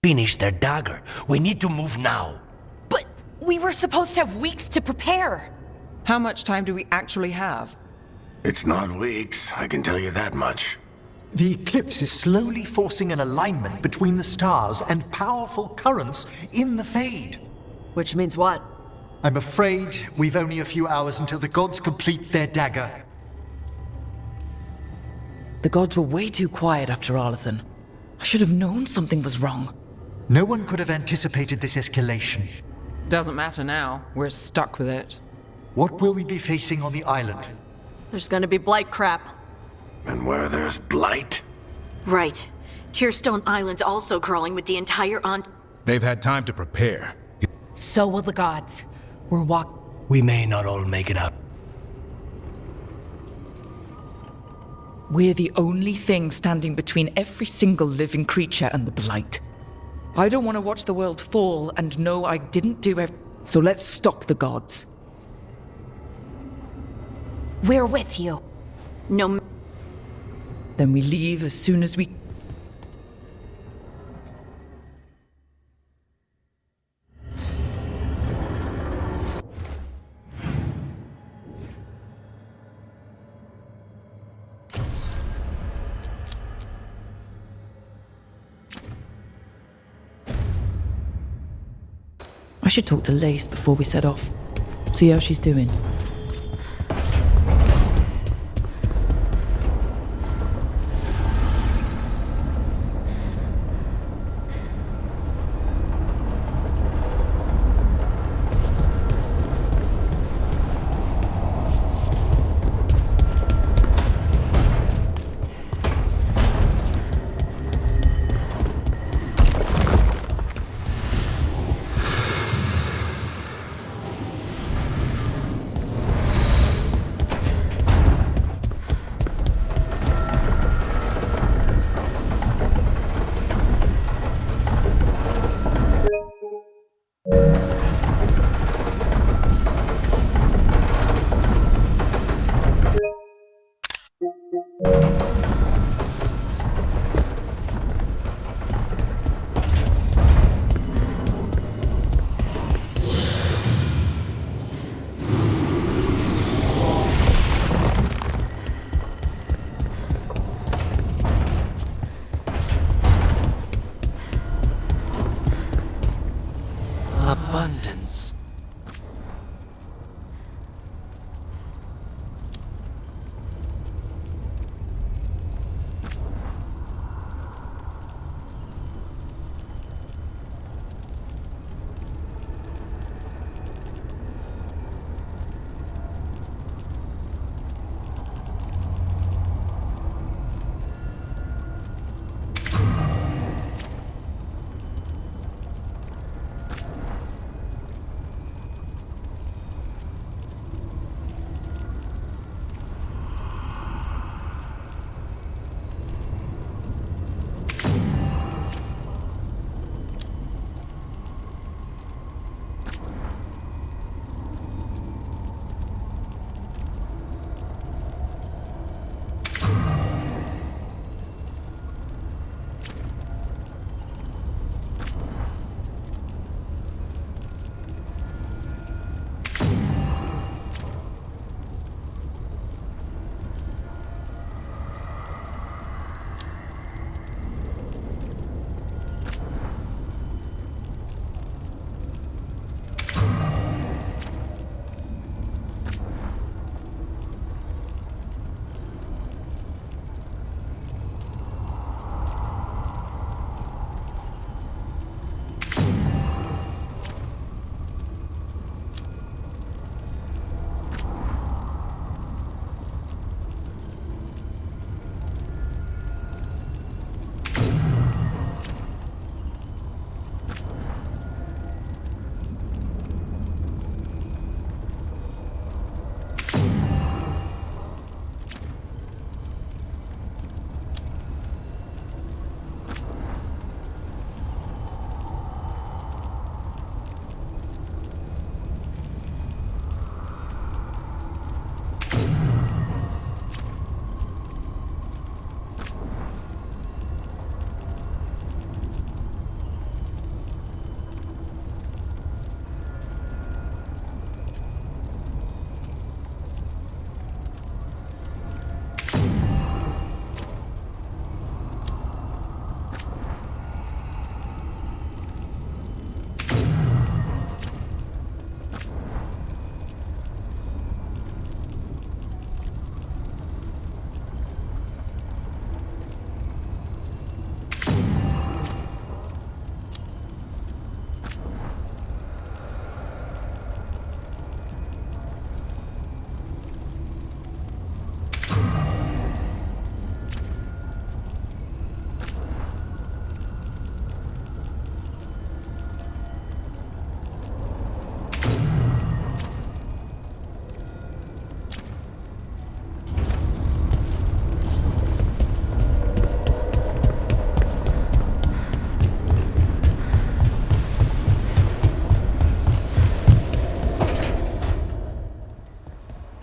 finish their dagger. We need to move now. But we were supposed to have weeks to prepare. How much time do we actually have? It's not weeks, I can tell you that much. The eclipse is slowly forcing an alignment between the stars and powerful currents in the Fade. Which means what? I'm afraid we've only a few hours until the gods complete their dagger. The gods were way too quiet after Arlathan. I should have known something was wrong. No one could have anticipated this escalation. Doesn't matter now. We're stuck with it. What will we be facing on the island? There's gonna be blight crap. And where there's blight? Right. Tearstone Island's also crawling with the entire They've had time to prepare. So will the gods. We may not all make it out. We're the only thing standing between every single living creature and the Blight. I don't want to watch the world fall and know I didn't do it. So let's stop the gods. We're with you. No. Then we leave as soon as we... I should talk to Lace before we set off. See how she's doing.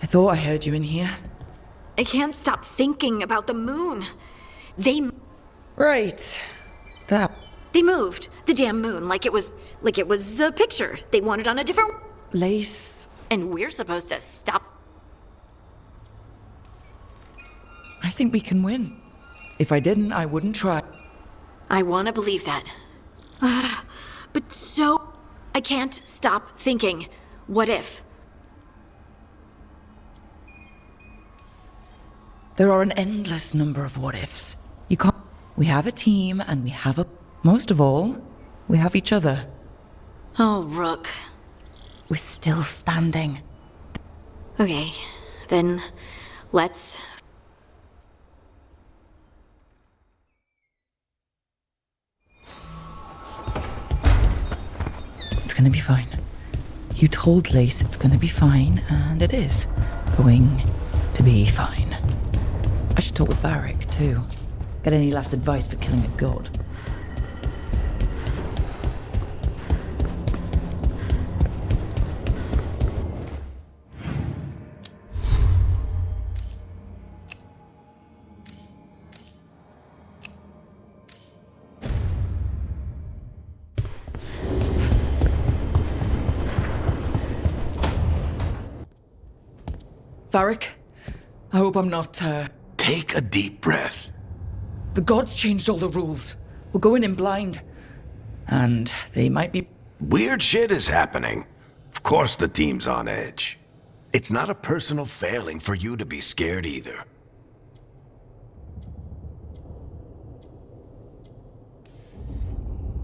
I thought I heard you in here. I can't stop thinking about the moon. They Right. That. moved the damn moon like it was a picture they wanted on a different. Lace. And we're supposed to stop. I think we can win. If I didn't, I wouldn't try. I want to believe that. But so I can't stop thinking. What if? There are an endless number of what ifs. You can't. We have a team, and we have a. Most of all, we have each other. Oh, Rook. We're still standing. Okay, then let's. It's gonna be fine. You told Lace it's gonna be fine, and it is going to be fine. I should talk with Varric, too. Get any last advice for killing a god. Varric, I hope I'm not, Take a deep breath. The gods changed all the rules. We're going in blind. And they might be. Weird shit is happening. Of course the team's on edge. It's not a personal failing for you to be scared either.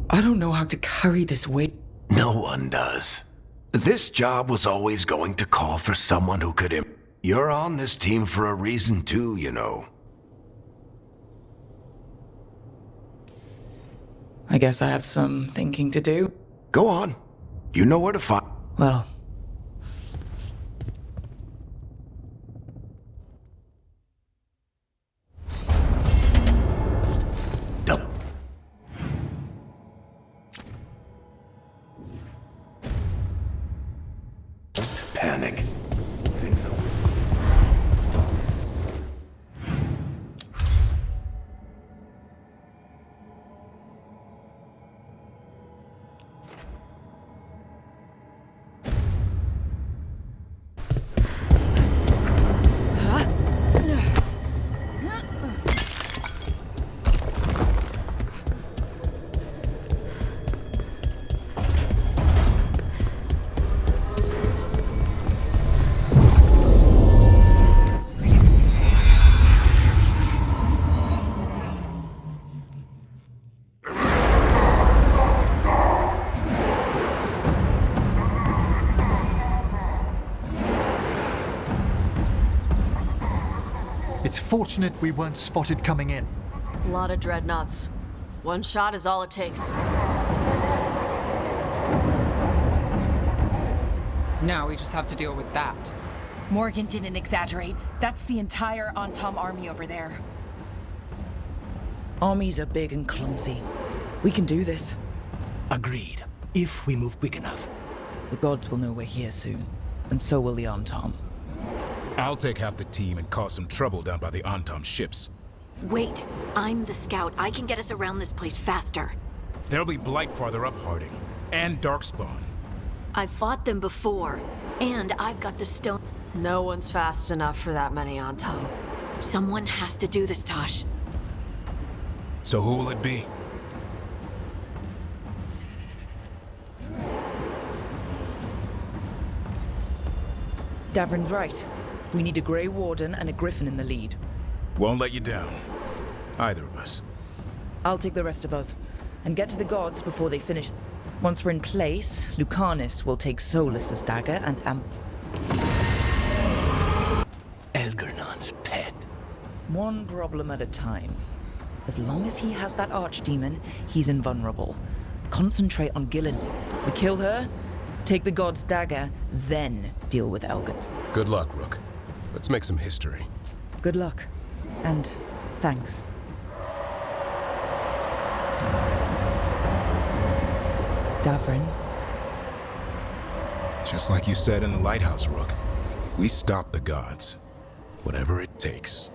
I don't know how to carry this weight. No one does. This job was always going to call for someone who could You're on this team for a reason too, you know. I guess I have some thinking to do. Go on. You know where to find. Well. Don't panic. Things will. It's fortunate we weren't spotted coming in. A lot of dreadnoughts. One shot is all it takes. Now we just have to deal with that. Morgan didn't exaggerate. That's the entire Antom army over there. Armies are big and clumsy. We can do this. Agreed. If we move quick enough. The gods will know we're here soon. And so will the Antom. I'll take half the team and cause some trouble down by the Antom ships. Wait, I'm the scout. I can get us around this place faster. There'll be Blight farther up Harding, and Darkspawn. I've fought them before, and I've got the stone. No one's fast enough for that many on top. Someone has to do this, Tosh. So who will it be? Davrin's right. We need a Grey Warden and a Griffin in the lead. Won't let you down. Either of us. I'll take the rest of us, and get to the gods before they finish. Once we're in place, Lucanus will take Solus's dagger and Elgernon's pet. one problem at a time. As long as he has that archdemon, he's invulnerable. Concentrate on Gillen. We kill her, take the god's dagger, then deal with Elgin. Good luck, Rook. Let's make some history. Good luck. And thanks. Davrin. Just like you said in the lighthouse, Rook. We stop the gods. Whatever it takes.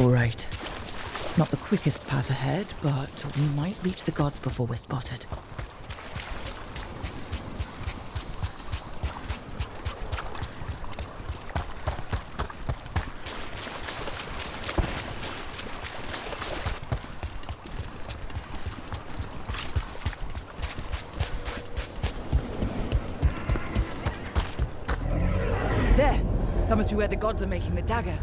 All right. Not the quickest path ahead, but we might reach the gods before we're spotted. There! That must be where the gods are making the dagger.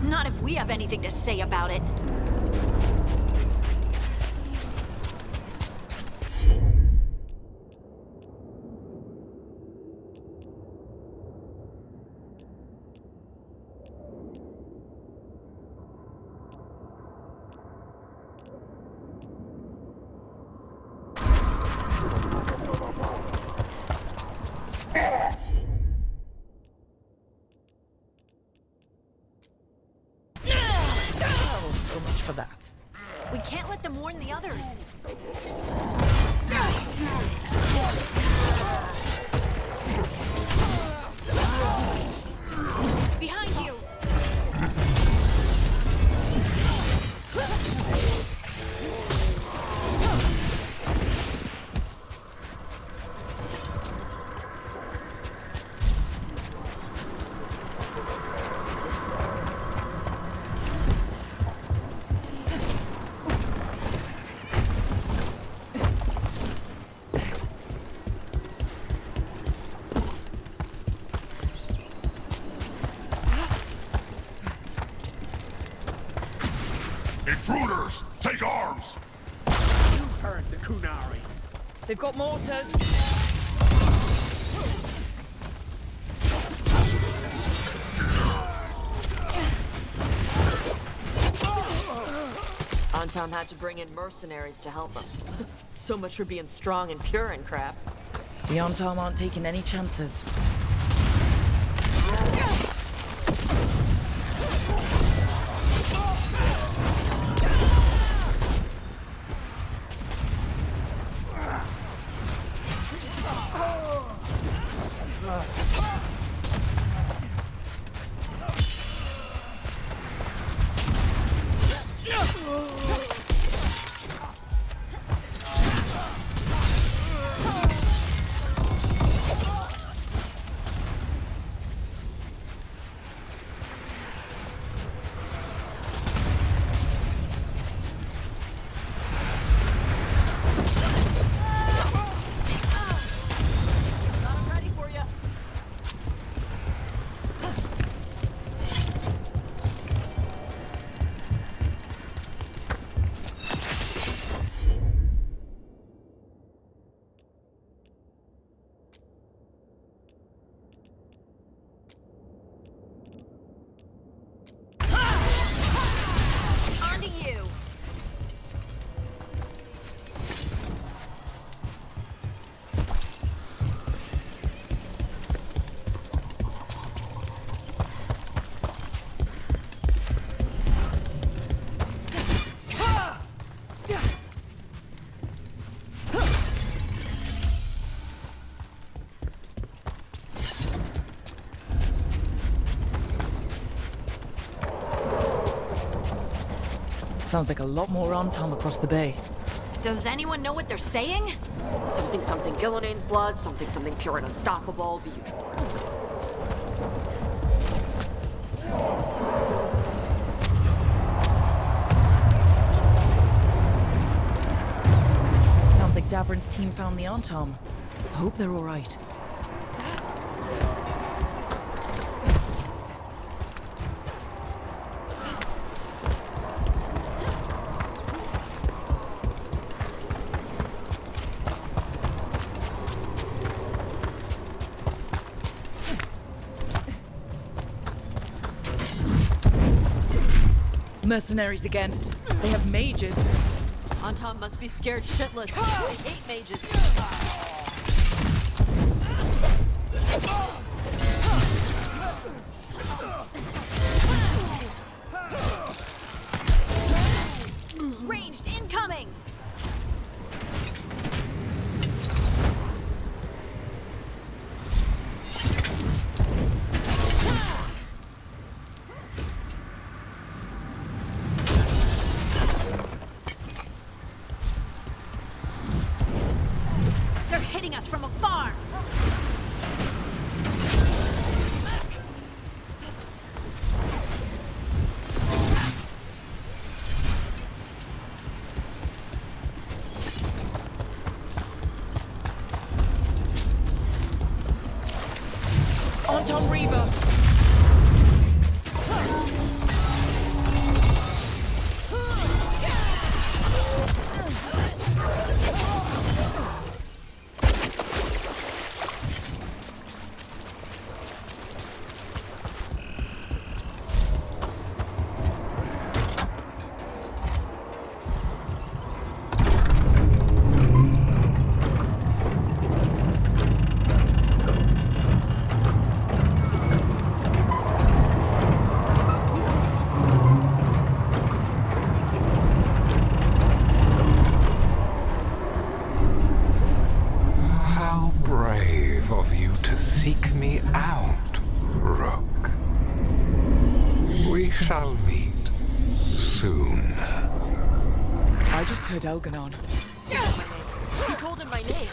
Not if we have anything to say about it. So much for that. We can't let them warn the others. Behind you! Intruders! Take arms! You've heard the Kunari. They've got mortars. Antom had to bring in mercenaries to help him. So much for being strong and pure and crap. The Antom aren't taking any chances. Sounds like a lot more Antom across the bay. Does anyone know what they're saying? Something something Gillanane's blood, something something pure and unstoppable, the usual. Sounds like Davrin's team found the Antom. I hope they're all right. Mercenaries again. They have mages. Antom must be scared shitless. They hate mages. Ranged incoming! They're hitting us from afar! Antom Reaver! How brave of you to seek me out, Rook. We shall meet soon. I just heard Elganon. Who told him my name?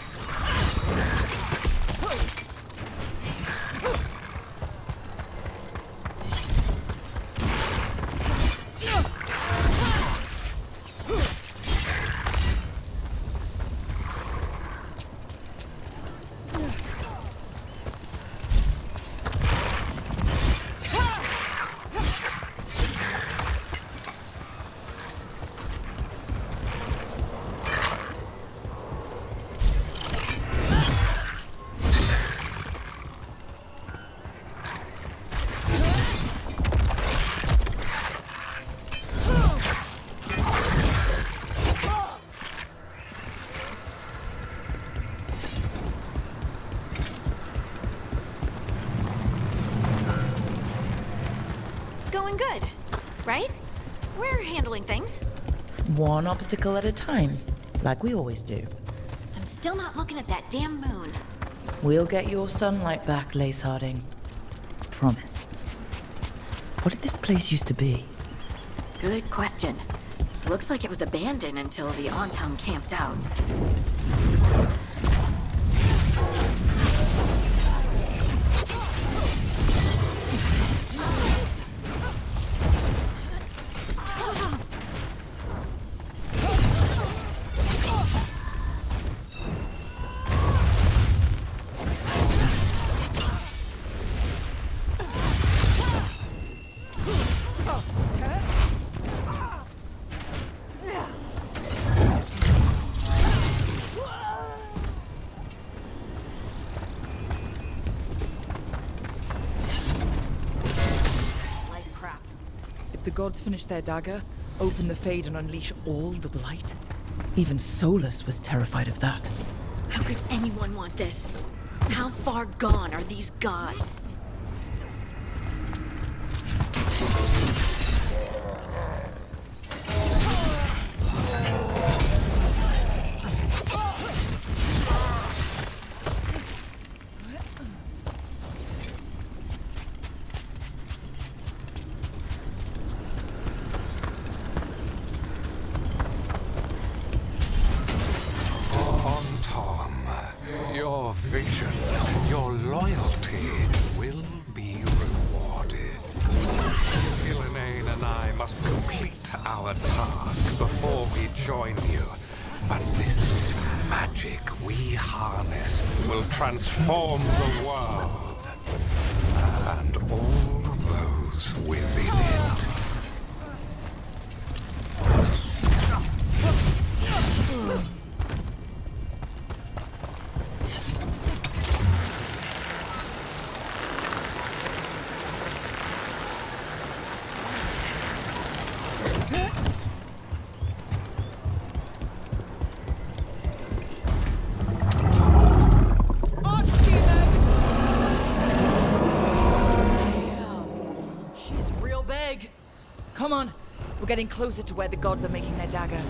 It's going good, right? We're handling things. One obstacle at a time, like we always do. I'm still not looking at that damn moon. We'll get your sunlight back, Lace Harding. Promise. What did this place used to be? Good question. Looks like it was abandoned until the Antom camped out. The gods finish their dagger, open the Fade and unleash all the Blight. Even Solus was terrified of that. How could anyone want this? How far gone are these gods? dedication, your loyalty will be rewarded. Ilanane and I must complete our task before we join you. But this magic we harness will transform the world and all those within it. Come on. We're getting closer to where the gods are making their dagger.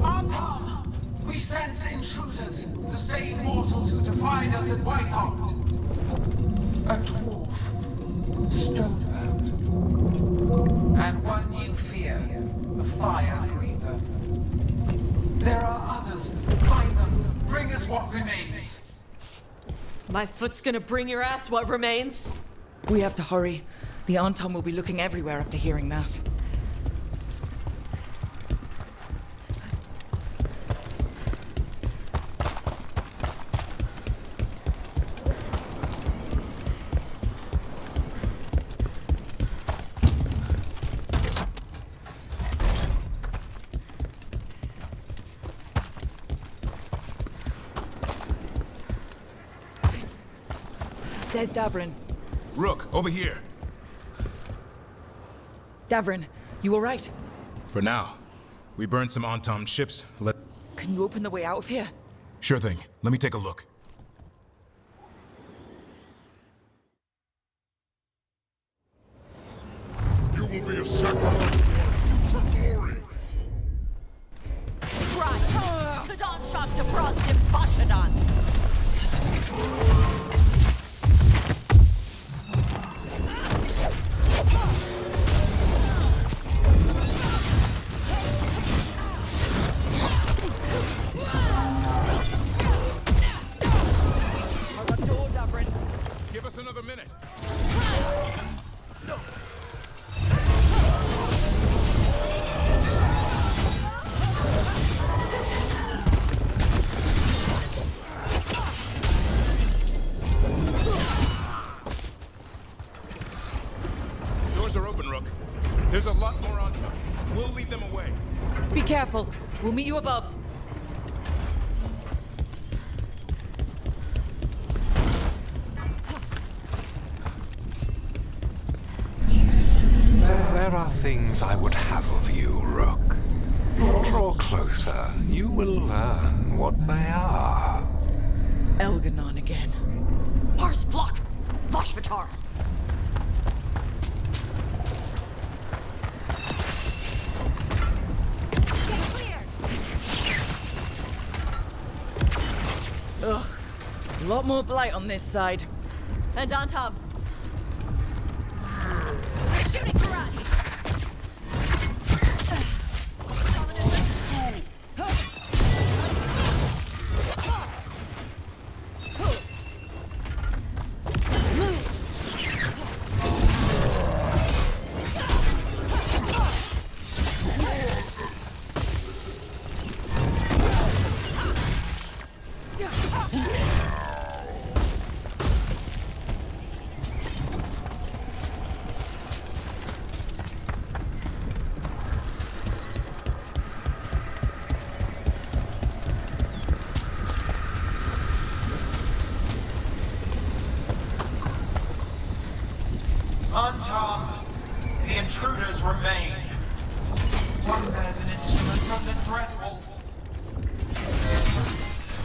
Anton! We sense intruders, the same mortals who defied us at Whitehart. A dwarf. Stonebound. And one you fear, a fire breather. There are others. Find them. Bring us what remains. My foot's gonna bring your ass what remains. We have to hurry. The Anton will be looking everywhere after hearing that. There's Davrin. Rook, over here. Davrin, you all right? For now. We burned some Antom ships. Can you open the way out of here? Sure thing. Let me take a look. You will be a sacrifice for glory. Right. Kadan shot to Frost and Bashadon. Give us another minute. Doors are open, Rook. There's a lot more on top. We'll lead them away. Be careful. We'll meet you above. There are things I would have of you, Rook. Draw closer. You will learn what they are. Elganon again. Mars block! Vashvatar! Ugh. A lot more blight on this side. And on top. They're shooting for us! Anton, the intruders remain. One bears an instrument from the Dreadwolf.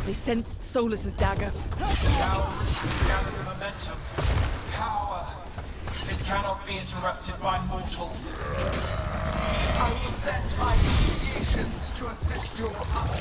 They sensed Solus's dagger. Now gathers a momentum. Power. It cannot be interrupted by mortals. I will send my creations to assist your path.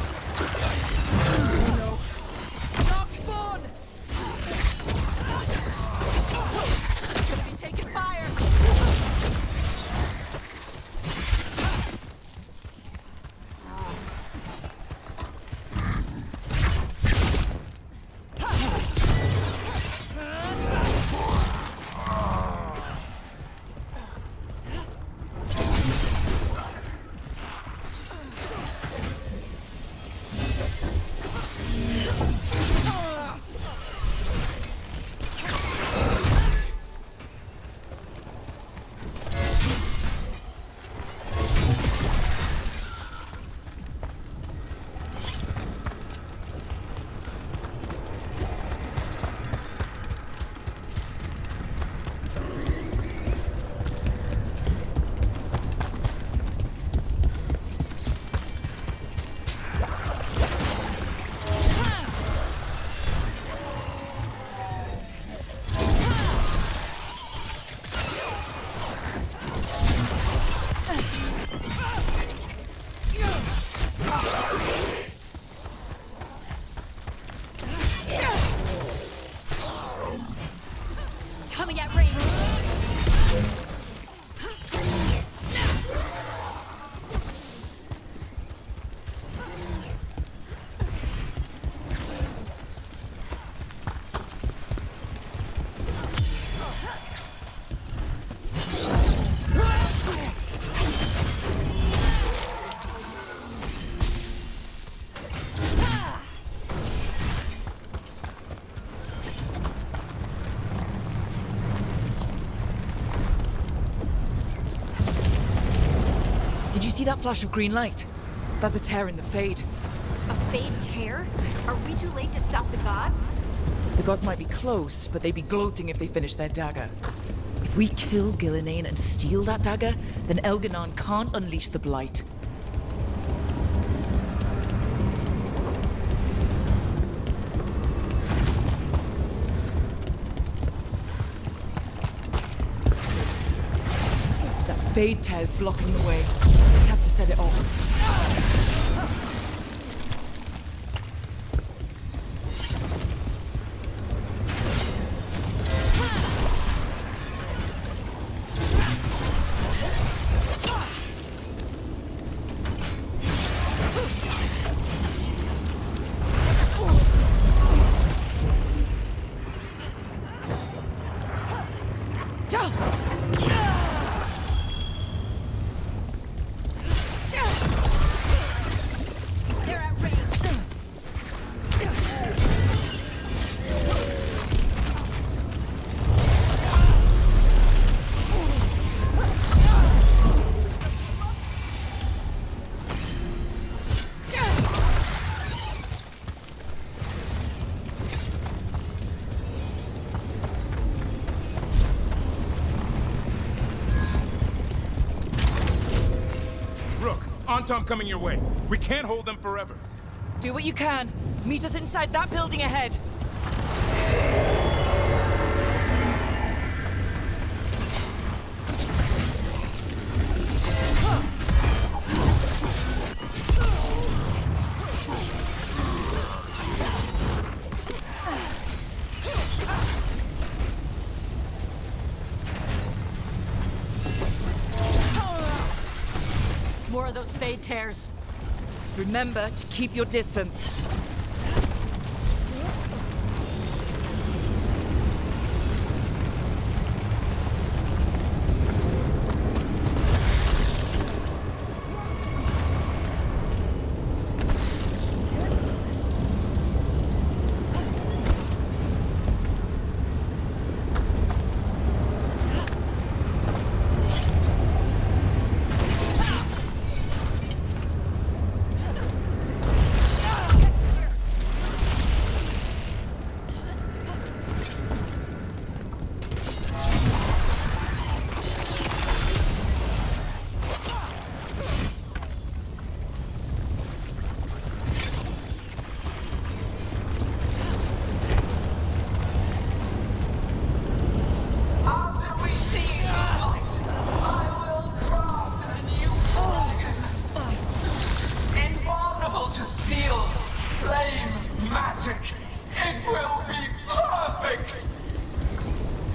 Did you see that flash of green light? That's a tear in the Fade. A Fade tear? Are we too late to stop the gods? The gods might be close, but they'd be gloating if they finish their dagger. If we kill Gillenane and steal that dagger, then Elganon can't unleash the Blight. That Fade tear's blocking the way. We have to set it off. Antom coming your way. We can't hold them forever. Do what you can. Meet us inside that building ahead. More of those Fade tears. Remember to keep your distance.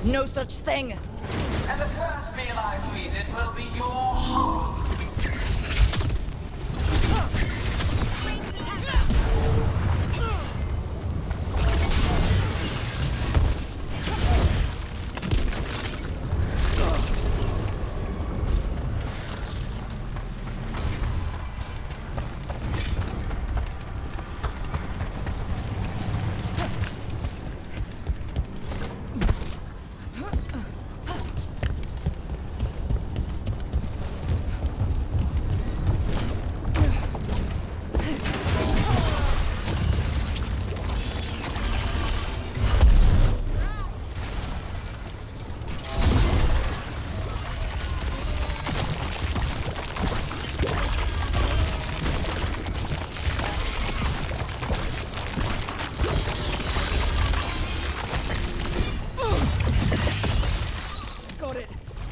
No such thing! And the first meal I feed it will be your hearts.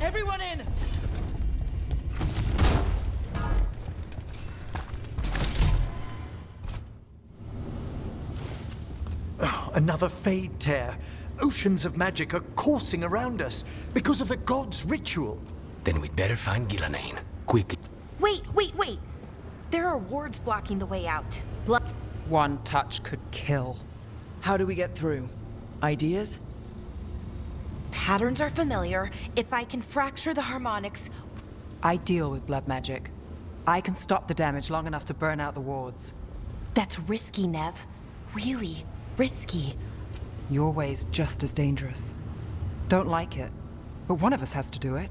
Everyone in! Oh, another Fade tear. Oceans of magic are coursing around us because of the god's ritual. Then we'd better find Gillenane. Quickly. Wait! There are wards blocking the way out. One touch could kill. How do we get through? Ideas? Patterns are familiar. If I can fracture the harmonics... I deal with blood magic. I can stop the damage long enough to burn out the wards. That's risky, Nev. Really risky. Your way's just as dangerous. Don't like it, but one of us has to do it.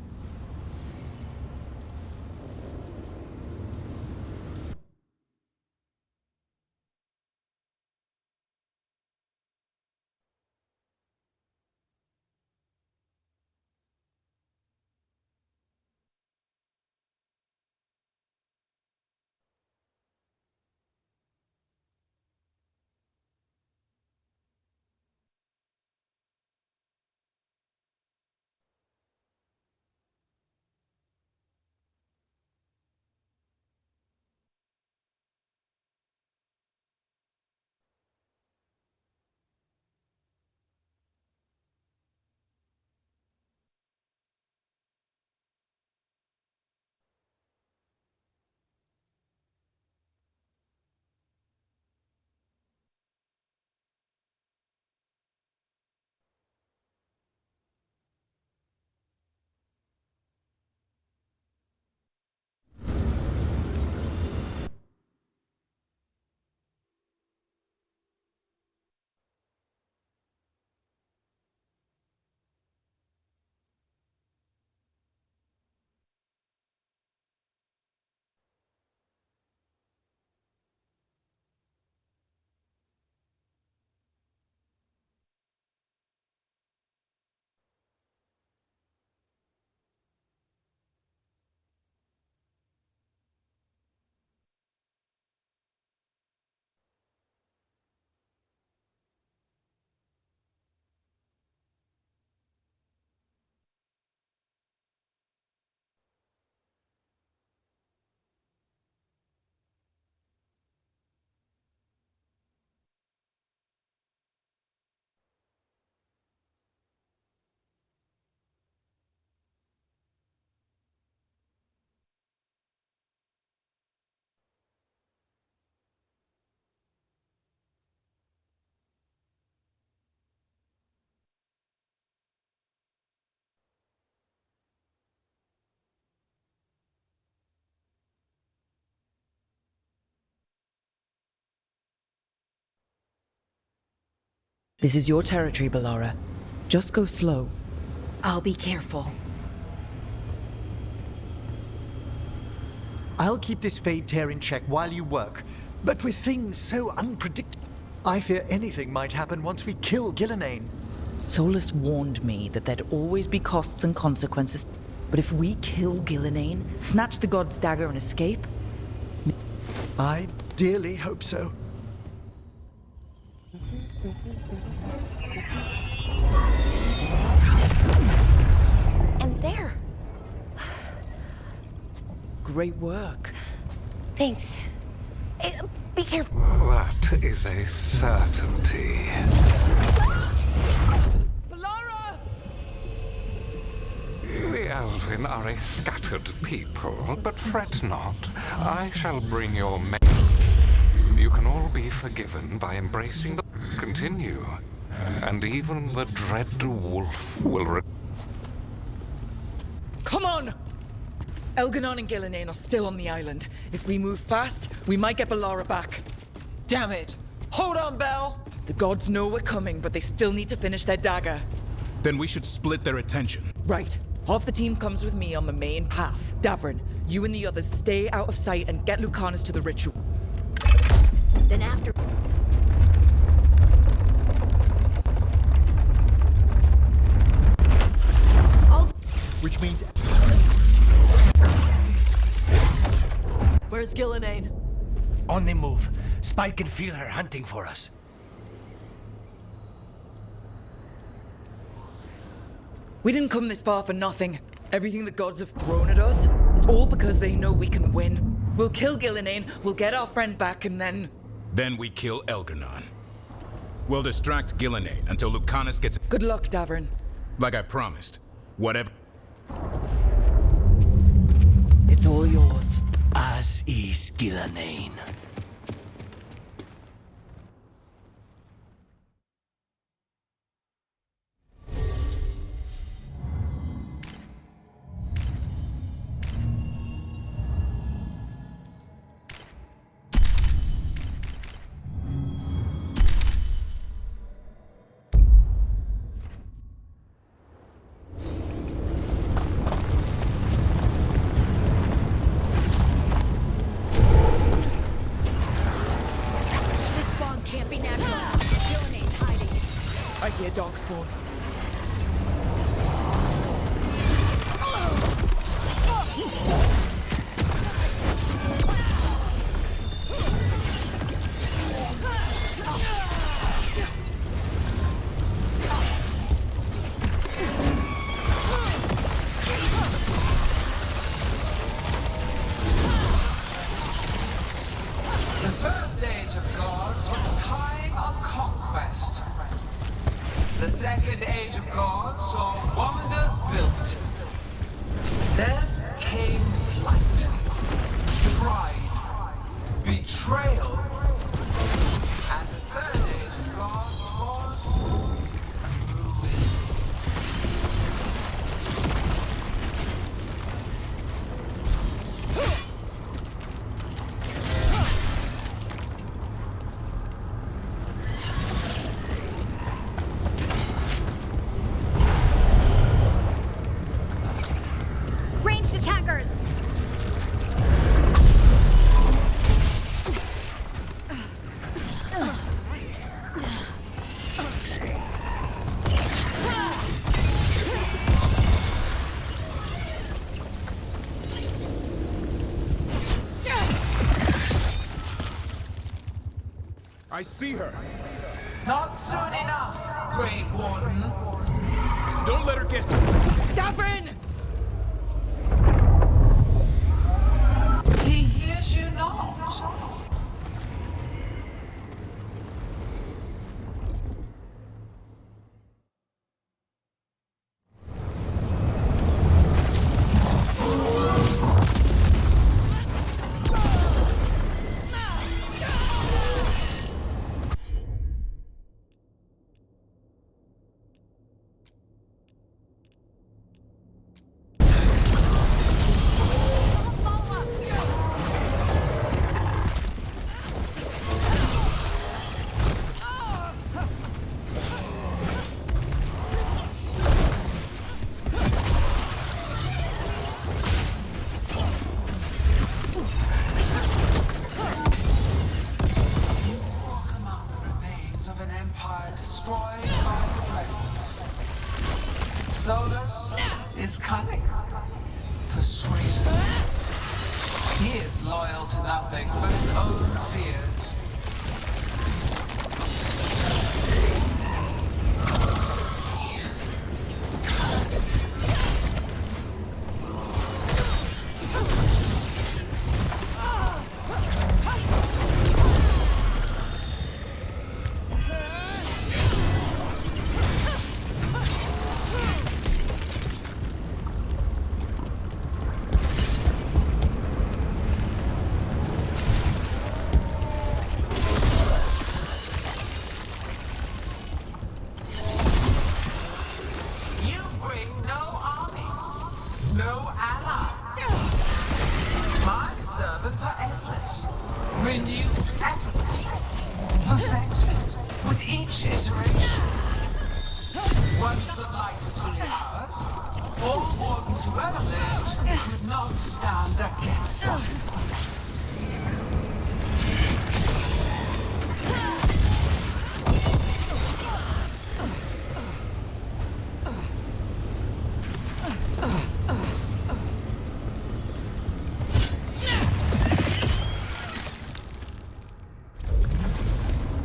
This is your territory, Bellara. Just go slow. I'll be careful. I'll keep this Fade Tear in check while you work. But with things so unpredictable, I fear anything might happen once we kill Gillenane. Solus warned me that there'd always be costs and consequences. But if we kill Gillenane, snatch the god's dagger and escape... I dearly hope so. And there. Great work. Thanks. Be careful. That is a certainty. Bellara! The Elven are a scattered people, but fret not. I shall bring your men. You can all be forgiven by embracing the... Continue. And even the dread wolf will... Come on! Elganon and Gillenane are still on the island. If we move fast, we might get Bellara back. Damn it! Hold on, Belle! The gods know we're coming, but they still need to finish their dagger. Then we should split their attention. Right. Half the team comes with me on the main path. Davrin, you and the others stay out of sight and get Lucanus to the ritual. Then after... Which means... Where's Gillenane? On the move. Spike can feel her hunting for us. We didn't come this far for nothing. Everything the gods have thrown at us, it's all because they know we can win. We'll kill Gillenane, we'll get our friend back, and then... Then we kill Elgarnon. We'll distract Gillenane until Lucanus gets... Good luck, Davrin. Like I promised. Whatever... It's all yours. As is Gillenane. I hear Darkspawn. The first age of gods was a time of conquest. The second age of gods saw wonders built. Then came flight, pride, betrayal, and the third age of gods was ruin. Ranged attackers! I see her. Not soon enough, Great Warden. Don't let her get... Davrin! He hears you not. He is loyal to nothing but his own fears. Renewed efforts, perfected with each iteration. Once the light is fully ours, all wardens who ever lived could not stand against us.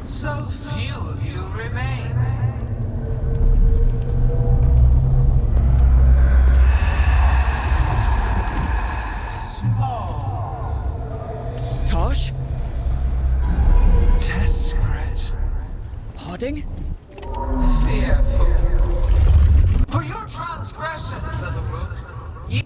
So few of you remain. Small. Tosh? Desperate. Harding? Fearful. For your transgressions, little Rook, you...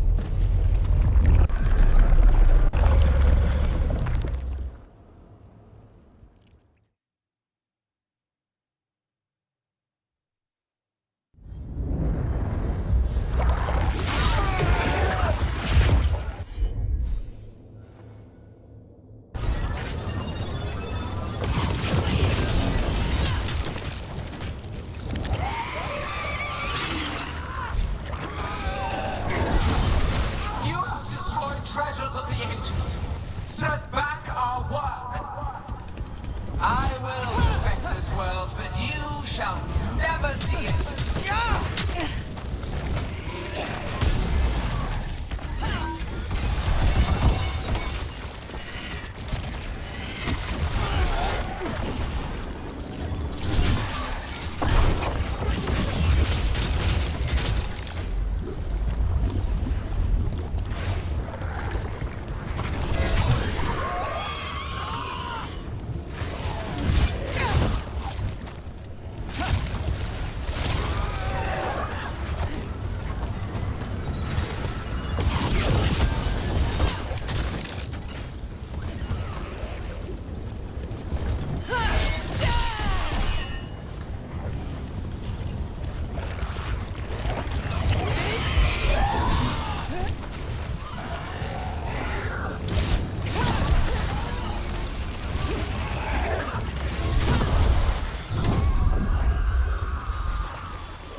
treasures of the ages. Set back our work. I will perfect this world, but you shall never see it.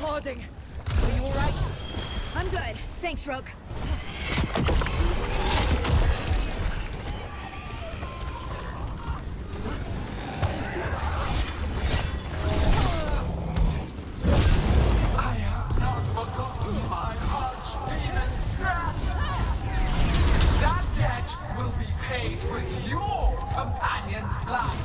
Harding, are you alright? I'm good. Thanks, Rogue. I have not forgotten my archdemon's death. That debt will be paid with your companion's blood.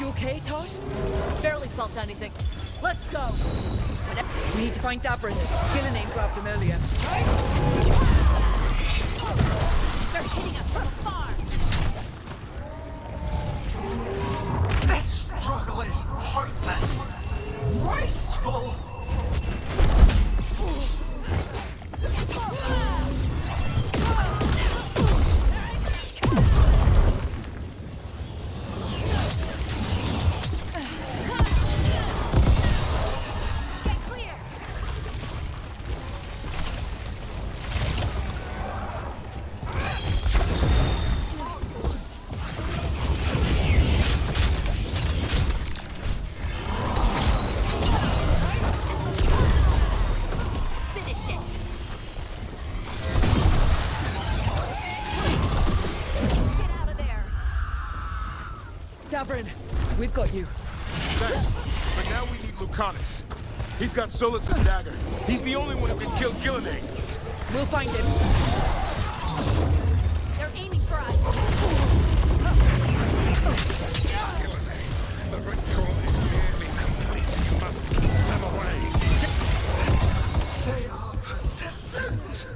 Okay, Tosh? Barely felt anything. Let's go. We need to find Dabrin. Gillenane grabbed him earlier. They're hitting us from afar. This struggle is pointless, wasteful. Davrin, we've got you. Thanks. But now we need Lucanus. He's got Solus's dagger. He's the only one who can kill Gillenane. We'll find him. They're aiming for us. The ritual is nearly complete. You must keep them away. They are persistent.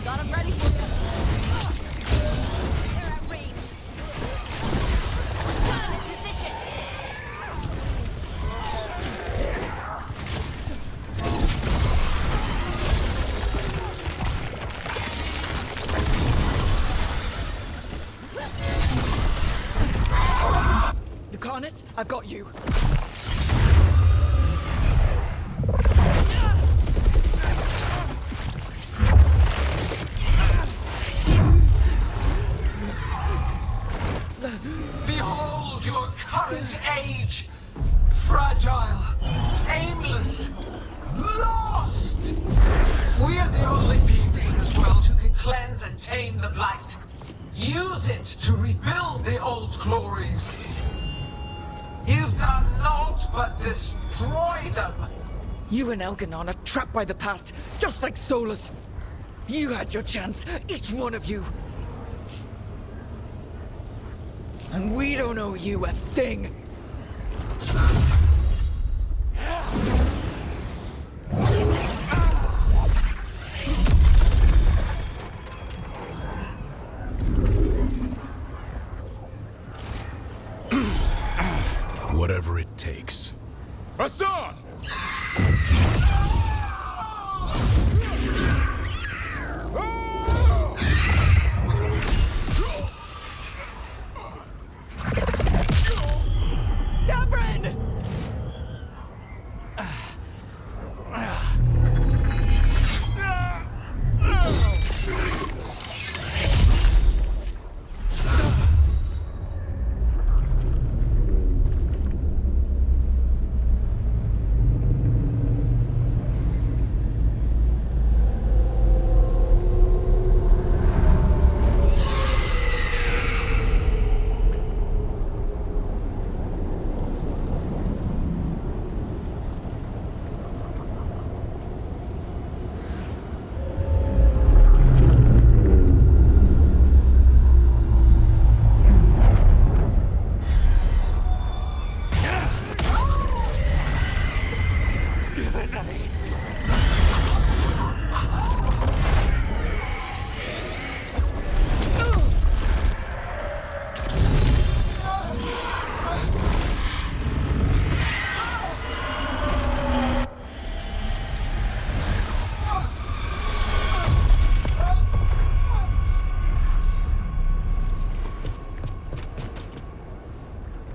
Got them ready for you. They're at range. Got them in position. Lucanus, I've got you. Behold your current age. Fragile, aimless, lost. We are the only beings in this world who can cleanse and tame the blight. Use it to rebuild the old glories. You've done naught but destroy them. You and Elganon are trapped by the past, just like Solus. You had your chance, each one of you. And we don't owe you a thing. Whatever it takes. Hassan! Davrin!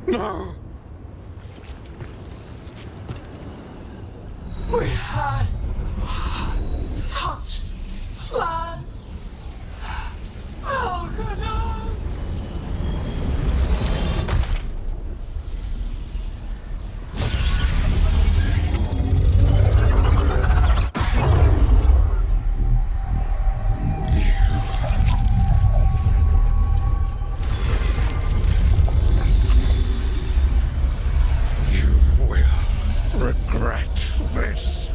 No. We had such plans. Oh, good no. Regret this.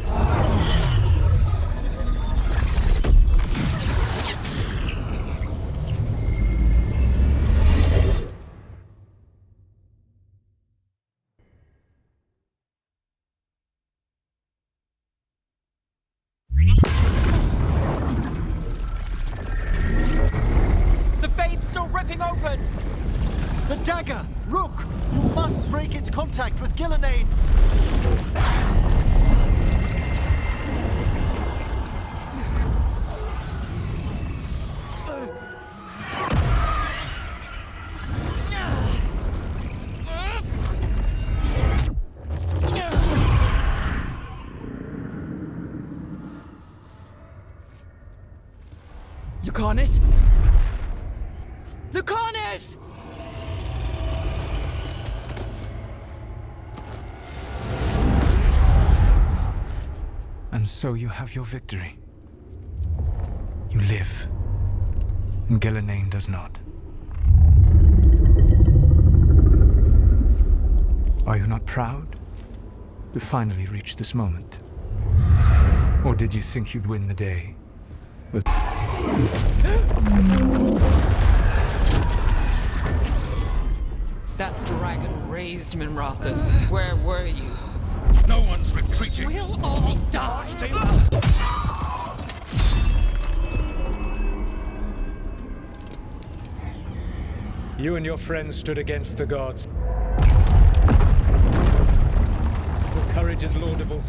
The fade's still ripping open! The dagger! Rook! You must break its contact with Gillenane! Lucanus? Lucanus! And so you have your victory. You live, and Ghilanane does not. Are you not proud to finally reach this moment? Or did you think you'd win the day with... That dragon raised Minrathas. Where were you? No one's retreating. We'll all die! You and your friends stood against the gods. Your courage is laudable.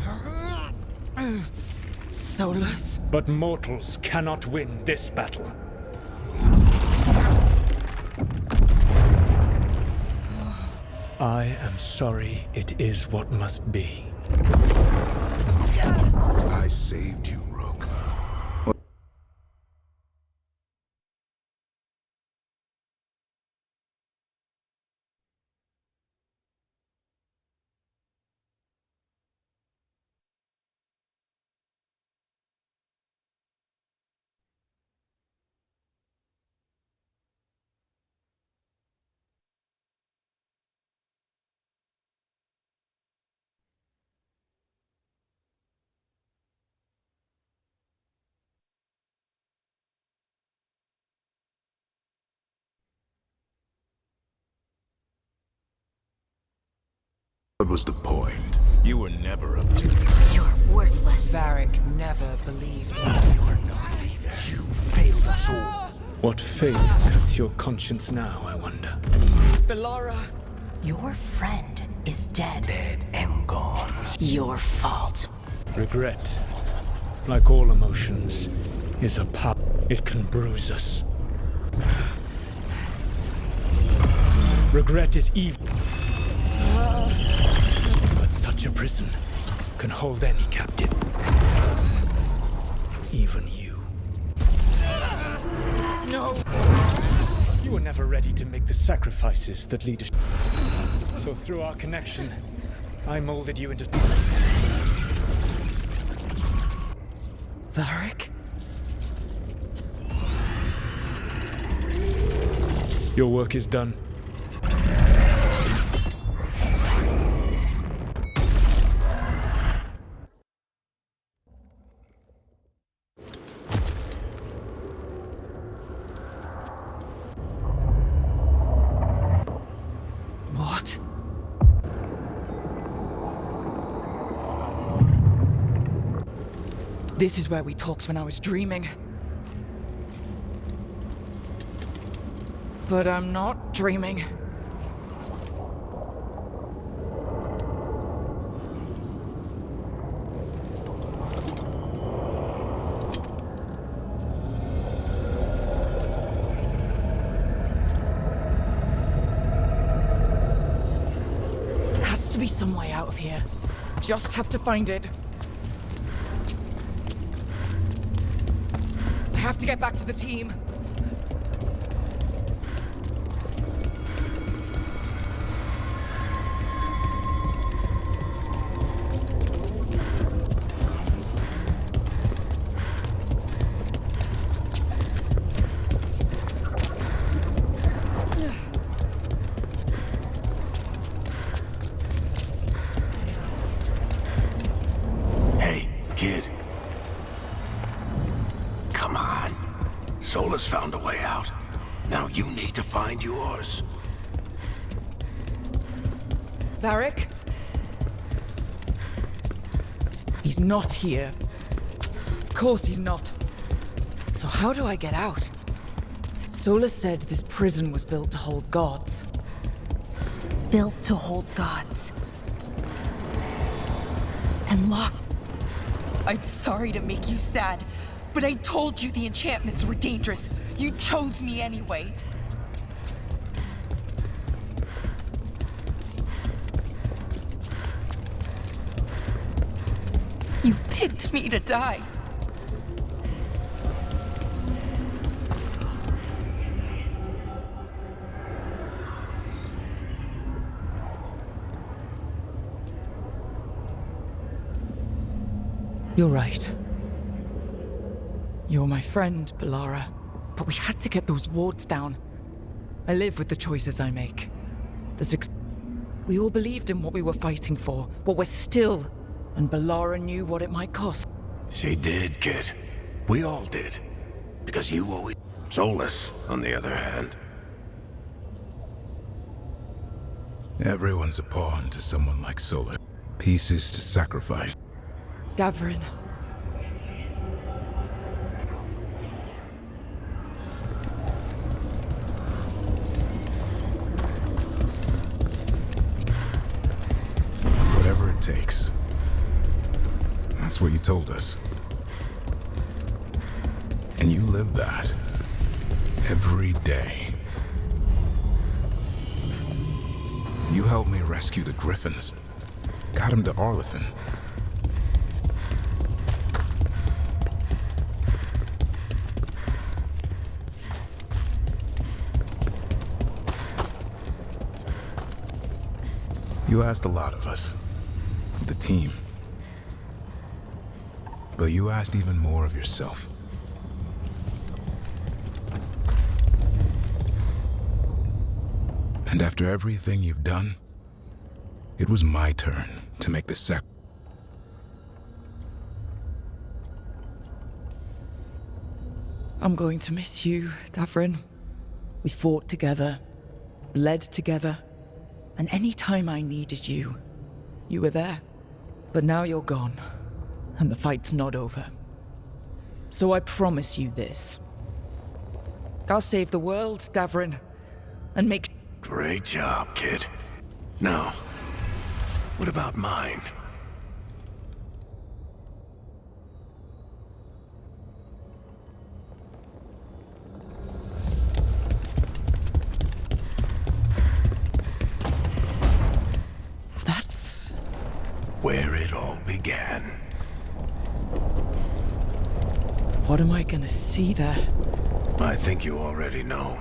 Solus? But mortals cannot win this battle. I am sorry it is what must be. I saved you, Rogue. What was the point? You were never up to it. You're worthless. Varric never believed in You are no leader. You failed us all. What fate cuts your conscience now, I wonder? Belara! Your friend is dead. Dead and gone. Your fault. Regret, like all emotions, is a power. It can bruise us. Regret is evil. But such a prison can hold any captive. Even you. No! You were never ready to make the sacrifices that lead us. So through our connection, I molded you into... Varric? Your work is done. What? This is where we talked when I was dreaming. But I'm not dreaming. There has to be some way out of here. Just have to find it. I have to get back to the team. Hey, kid. Come on. Solus found a way out. Now you need to find yours. Varric? He's not here. Of course he's not. So how do I get out? Solus said this prison was built to hold gods. Built to hold gods. And locked. I'm sorry to make you sad, but I told you the enchantments were dangerous. You chose me anyway. You picked me to die. You're right. You're my friend, Bellara. But we had to get those wards down. I live with the choices I make. We all believed in what we were fighting for, what we're still, and Bellara knew what it might cost. She did, kid. We all did. Because you always... Solus, on the other hand. Everyone's a pawn to someone like Solus. Pieces to sacrifice. Davrin. Whatever it takes. That's what you told us. And you live that. Every day. You helped me rescue the Griffins. Got him to Arlethan. You asked a lot of us. The team. But you asked even more of yourself. And after everything you've done, it was my turn to make the sacrifice. I'm going to miss you, Davrin. We fought together, bled together, and any time I needed you, you were there. But now you're gone, and the fight's not over. So I promise you this. I'll save the world, Davrin, and make... Great job, kid. Now, what about mine? That's... where it all began. What am I gonna see there? I think you already know.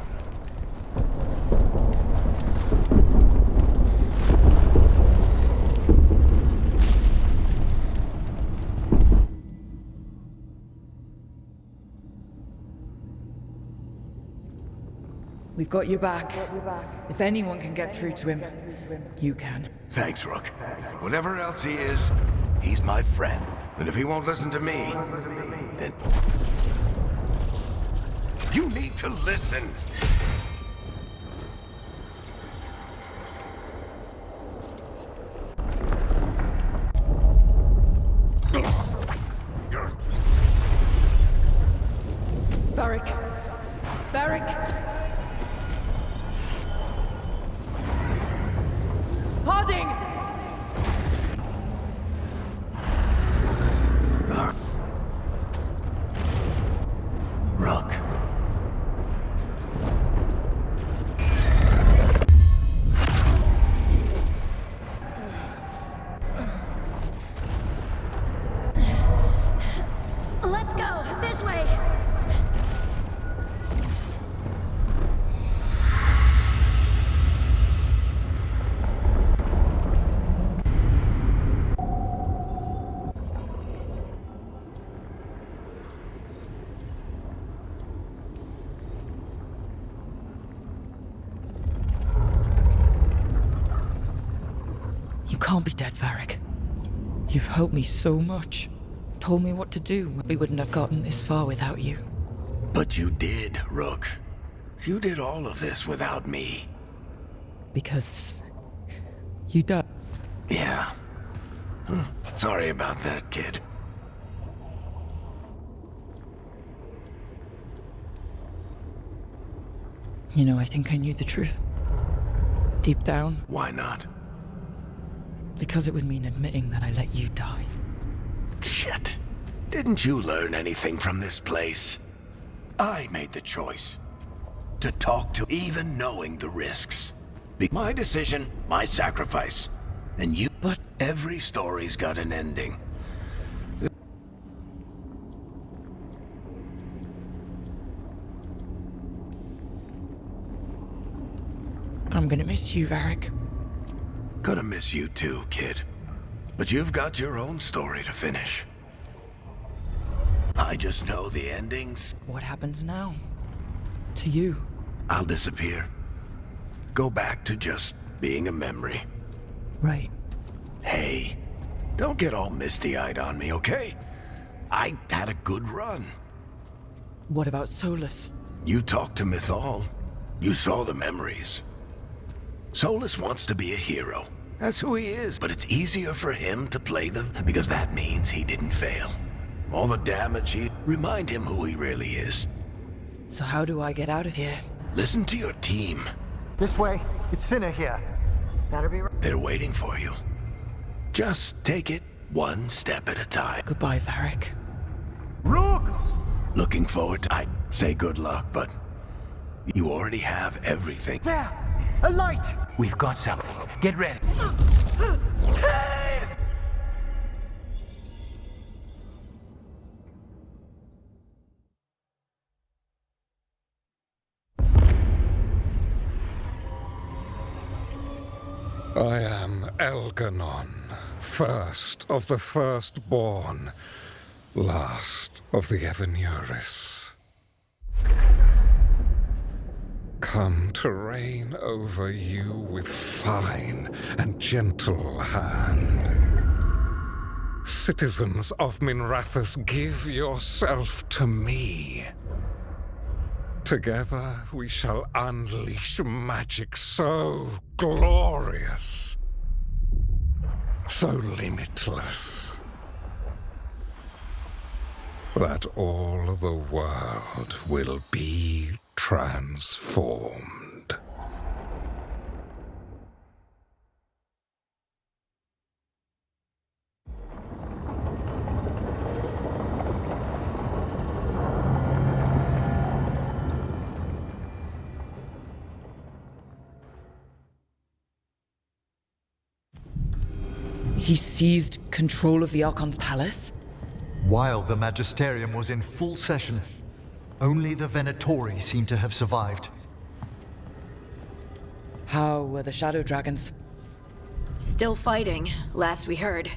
We've got your back. If anyone can get through to him, you can. Thanks, Rook. Whatever else he is, he's my friend. And if he won't listen to me, then... you need to listen! Varric! Varric! Harding! Rook. Let's go! This way! You can't be dead, Varric. You've helped me so much. Told me what to do. We wouldn't have gotten this far without you. But you did, Rook. You did all of this without me. Because... you died. Yeah. Sorry about that, kid. You know, I think I knew the truth. Deep down. Why not? Because it would mean admitting that I let you die. Shit. Didn't you learn anything from this place? I made the choice. To talk to, even knowing the risks. My decision, my sacrifice. And you... But... every story's got an ending. I'm gonna miss you, Varric. Gonna miss you too, kid. But you've got your own story to finish. I just know the endings. What happens now? To you? I'll disappear. Go back to just being a memory. Right. Hey, don't get all misty-eyed on me, okay? I had a good run. What about Solus? You talked to Mythal. You saw the memories. Solus wants to be a hero. That's who he is. But it's easier for him to play because that means he didn't fail. All the damage remind him who he really is. So how do I get out of here? Listen to your team. This way. It's thinner here. Better be right. They're waiting for you. Just take it one step at a time. Goodbye, Varric. Rook! Looking forward to... I'd say good luck, but you already have everything. There! A light! We've got something. Get ready. I am Elganon, first of the firstborn, last of the Evenuris. Come to reign over you with fine and gentle hand. Citizens of Minrathous, give yourself to me. Together we shall unleash magic so glorious, so limitless, that all the world will be transformed. He seized control of the Archon's palace? While the Magisterium was in full session, only the Venatori seem to have survived. How were the Shadow Dragons? Still fighting, last we heard.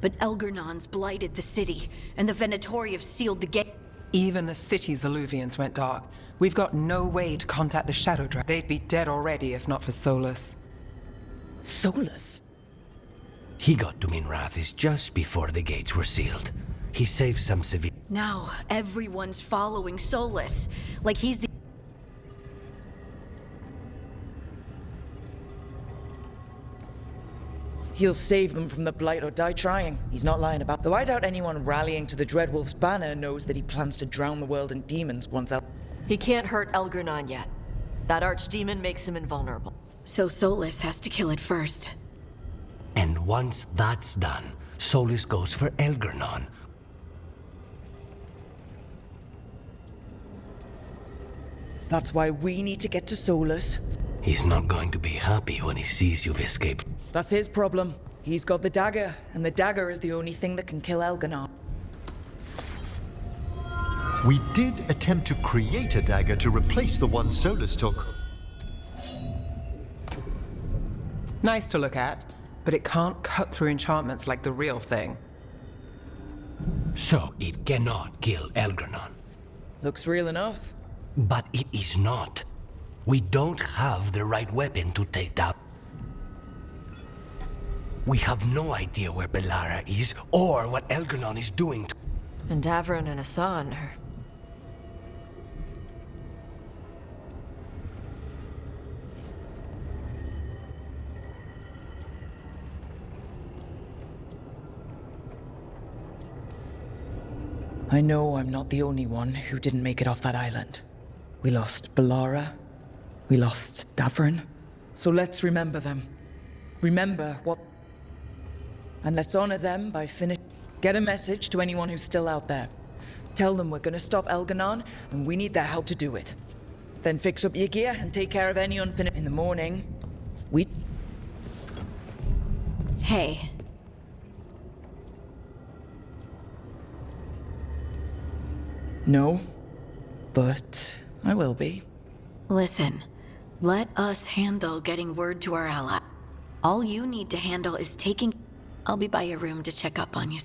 But Elgernon's blighted the city, and the Venatori have sealed the gate. Even the city's alluvians went dark. We've got no way to contact the Shadow Dragon. They'd be dead already if not for Solus. Solus? He got to Minrathous just before the gates were sealed. He saved some civilians. Now everyone's following Solus, like he's the... He'll save them from the Blight or die trying. He's not lying about. Though I doubt anyone rallying to the Dreadwolf's banner knows that he plans to drown the world in demons once out. He can't hurt Elgernon yet. That archdemon makes him invulnerable. So Solus has to kill it first. And once that's done, Solus goes for Elgernon. That's why we need to get to Solus. He's not going to be happy when he sees you've escaped. That's his problem. He's got the dagger, and the dagger is the only thing that can kill Elganon. We did attempt to create a dagger to replace the one Solus took. Nice to look at, but it can't cut through enchantments like the real thing. So it cannot kill Elgernon. Looks real enough. But it is not. We don't have the right weapon to take down. We have no idea where Bellara is or what Elgernon is doing to... And Davron and Hassan are... I know I'm not the only one who didn't make it off that island. We lost Bellara. We lost Davron. So let's remember them. Remember what... And let's honor them by Get a message to anyone who's still out there. Tell them we're gonna stop Elganon, and we need their help to do it. Then fix up your gear and take care of any unfinished... In the morning, we... Hey. No, but I will be. Listen, let us handle getting word to our ally. All you need to handle is taking... I'll be by your room to check up on you.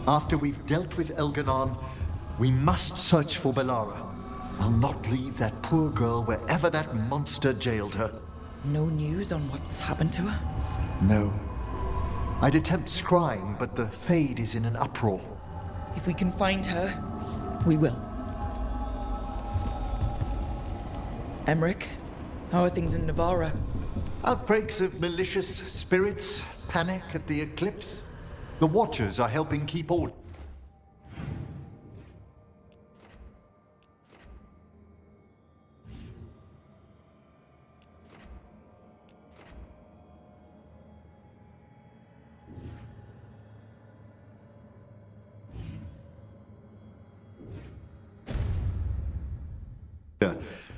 After we've dealt with Elganon, we must search for Bellara. I'll not leave that poor girl wherever that monster jailed her. No news on what's happened to her? No. I'd attempt scrying, but the Fade is in an uproar. If we can find her, we will. Emmerich, how are things in Navarra? Outbreaks of malicious spirits, panic at the eclipse. The Watchers are helping keep order.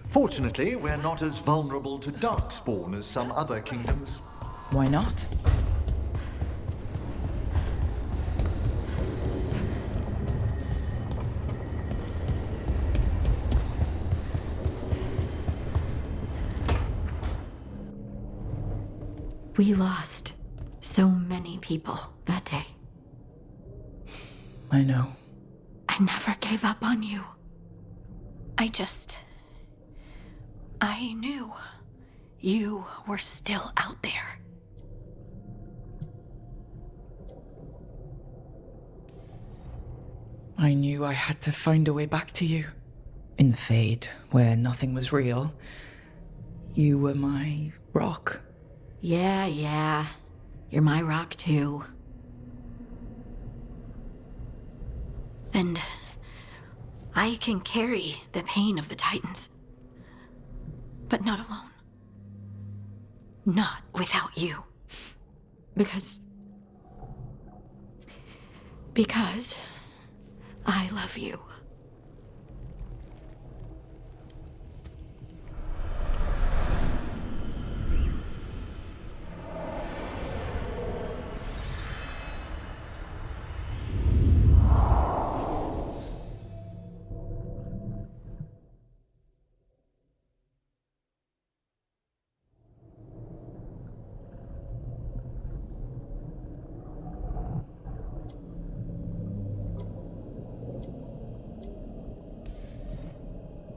Fortunately, we're not as vulnerable to darkspawn as some other kingdoms. Why not? We lost so many people that day. I know. I never gave up on you. I knew you were still out there. I knew I had to find a way back to you. In the Fade, where nothing was real, you were my rock. Yeah. You're my rock too. And I can carry the pain of the Titans. But not alone. Not without you. Because I love you.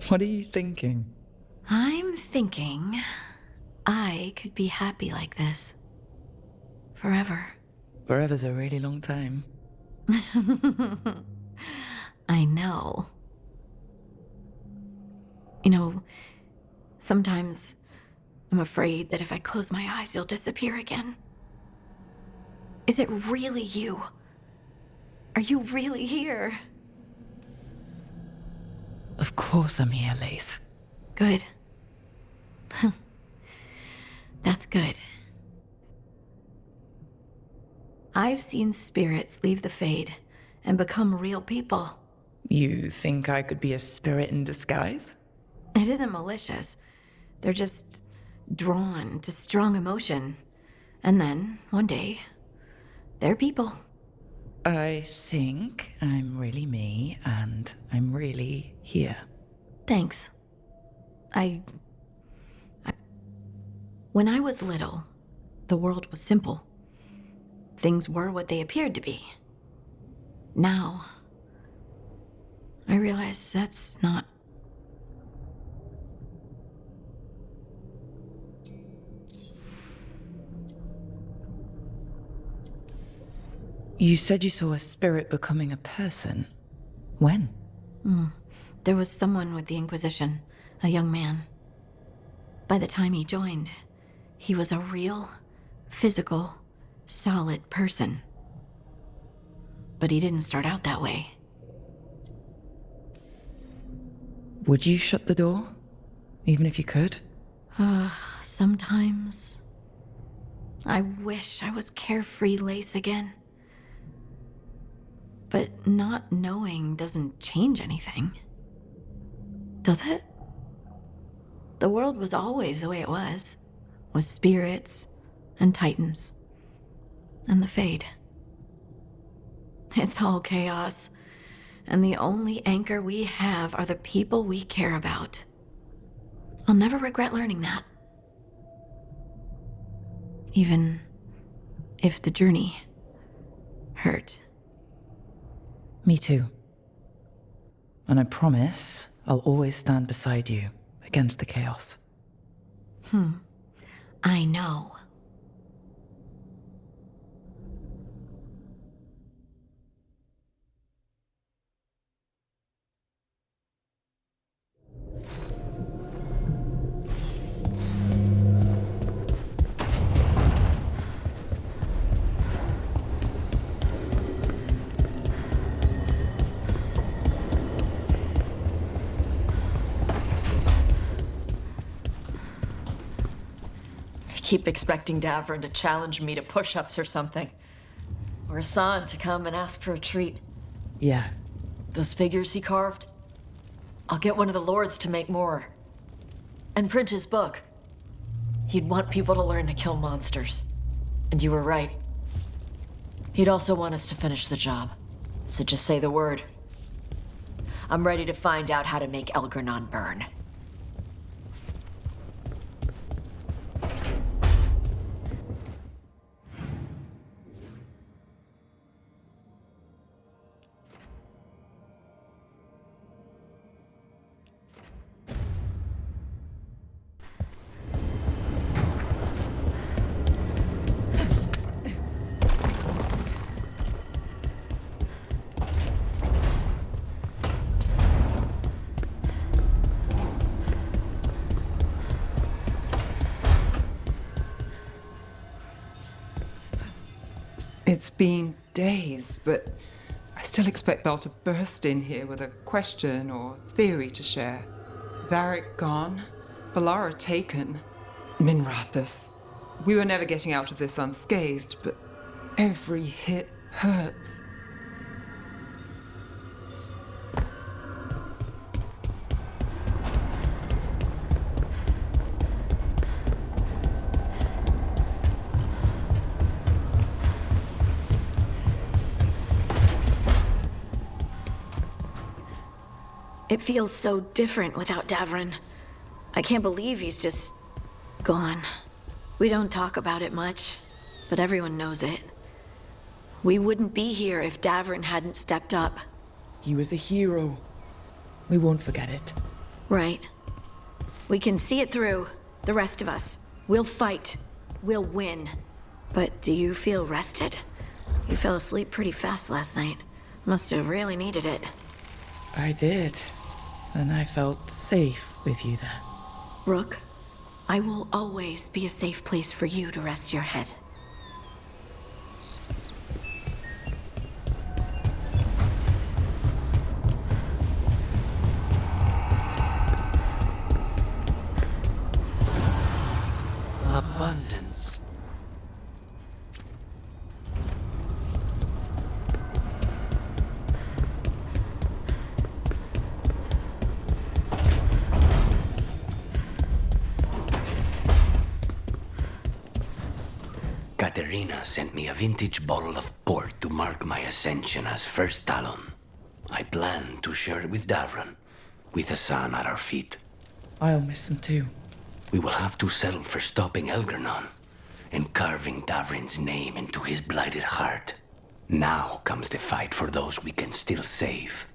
What are you thinking? I'm thinking I could be happy like this. Forever. Forever's a really long time. I know. You know, sometimes I'm afraid that if I close my eyes, you'll disappear again. Is it really you? Are you really here? Of course I'm here, Lace. Good. That's good. I've seen spirits leave the Fade and become real people. You think I could be a spirit in disguise? It isn't malicious. They're just drawn to strong emotion. And then, one day, they're people. I think I'm really me, and I'm really here. Thanks. When I was little, the world was simple. Things were what they appeared to be. Now, I realize that's not... You said you saw a spirit becoming a person. When? There was someone with the Inquisition, a young man. By the time he joined, he was a real, physical, solid person. But he didn't start out that way. Would you shut the door? Even if you could? Sometimes. I wish I was carefree Lace again. But not knowing doesn't change anything. Does it? The world was always the way it was, with spirits and titans and the Fade. It's all chaos, and the only anchor we have are the people we care about. I'll never regret learning that. Even if the journey hurt. Me too. And I promise I'll always stand beside you against the chaos. I know. I keep expecting Davrin to challenge me to push-ups or something. Or Hassan to come and ask for a treat. Yeah. Those figures he carved? I'll get one of the lords to make more. And print his book. He'd want people to learn to kill monsters. And you were right. He'd also want us to finish the job. So just say the word. I'm ready to find out how to make Elgranon burn. It's been days, but I still expect Belle to burst in here with a question or theory to share. Varric gone, Balara taken, Minrathus. We were never getting out of this unscathed, but every hit hurts. It feels so different without Davrin. I can't believe he's just gone. We don't talk about it much, but everyone knows it. We wouldn't be here if Davrin hadn't stepped up. He was a hero. We won't forget it. Right. We can see it through, the rest of us. We'll fight. We'll win. But do you feel rested? You fell asleep pretty fast last night. Must have really needed it. I did. And I felt safe with you then. Rook, I will always be a safe place for you to rest your head. Abundance. Katerina sent me a vintage bottle of port to mark my ascension as First Talon. I plan to share it with Davrin, with Hassan at our feet. I'll miss them too. We will have to settle for stopping Elgranon and carving Davrin's name into his blighted heart. Now comes the fight for those we can still save.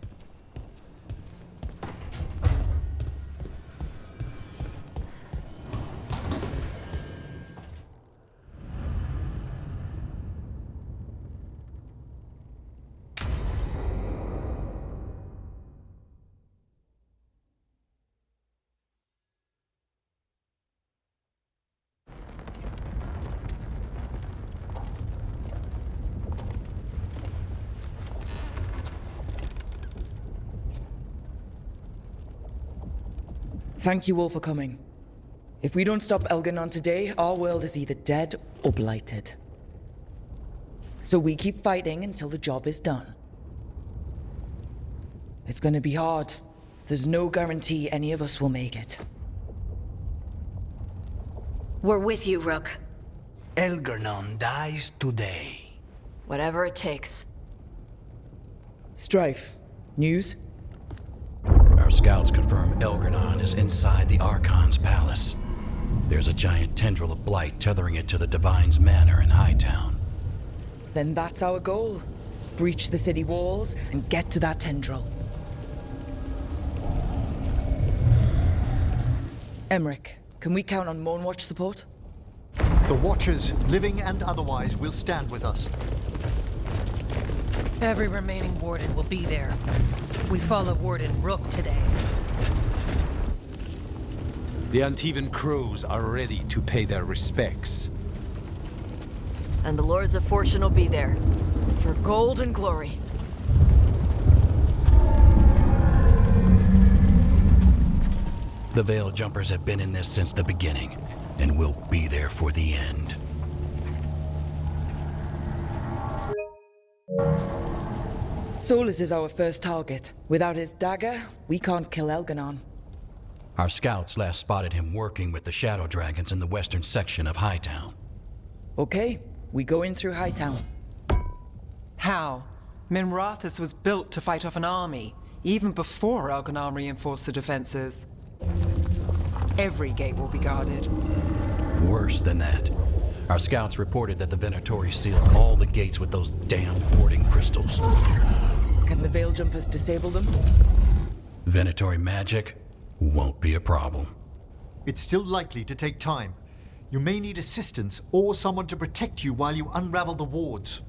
Thank you all for coming. If we don't stop Elganon today, our world is either dead or blighted. So we keep fighting until the job is done. It's gonna be hard. There's no guarantee any of us will make it. We're with you, Rook. Elgernon dies today. Whatever it takes. Strife, news? Our scouts confirm Elgernon is inside the Archon's palace. There's a giant tendril of blight tethering it to the Divine's manor in Hightown. Then that's our goal. Breach the city walls and get to that tendril. Emmerich, can we count on Moonwatch support? The Watchers, living and otherwise, will stand with us. Every remaining Warden will be there. We follow Warden Rook today. The Antivan Crows are ready to pay their respects. And the Lords of Fortune will be there. For gold and glory. The Veil Jumpers have been in this since the beginning, and will be there for the end. Solus is our first target. Without his dagger, we can't kill Elganon. Our scouts last spotted him working with the Shadow Dragons in the western section of Hightown. Okay, we go in through Hightown. How? Minrathus was built to fight off an army, even before Elganon reinforced the defenses. Every gate will be guarded. Worse than that. Our scouts reported that the Venatori sealed all the gates with those damn warding crystals. Can the Veil Jumpers disable them? Venatori magic won't be a problem. It's still likely to take time. You may need assistance or someone to protect you while you unravel the wards.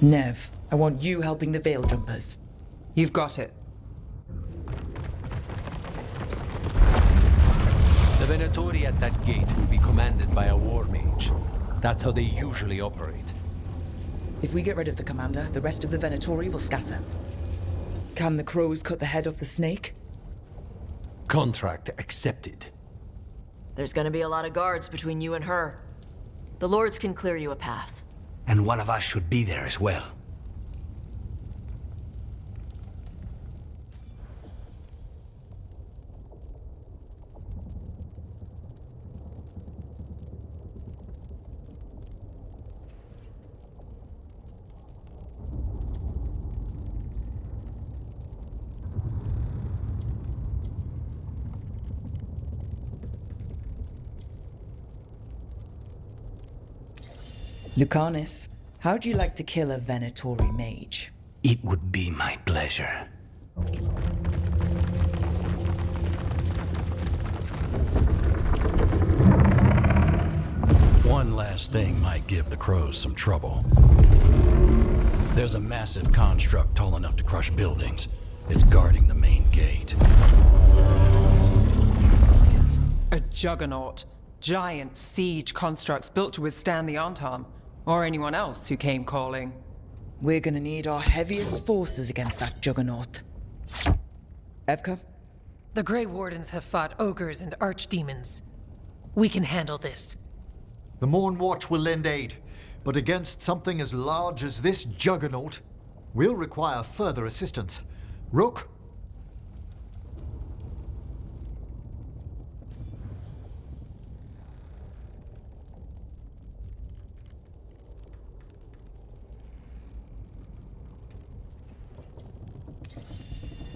Nev, I want you helping the Veil Jumpers. You've got it. The Venatori at that gate will be commanded by a war mage. That's how they usually operate. If we get rid of the commander, the rest of the Venatori will scatter. Can the crows cut the head off the snake? Contract accepted. There's gonna be a lot of guards between you and her. The Lords can clear you a path. And one of us should be there as well. Lucanus, how'd you like to kill a Venatori mage? It would be my pleasure. One last thing might give the crows some trouble. There's a massive construct tall enough to crush buildings. It's guarding the main gate. A juggernaut. Giant siege constructs built to withstand the Antam, or anyone else who came calling. We're gonna need our heaviest forces against that juggernaut. Evka? The Grey Wardens have fought ogres and archdemons. We can handle this. The Morn Watch will lend aid, but against something as large as this juggernaut, we'll require further assistance. Rook?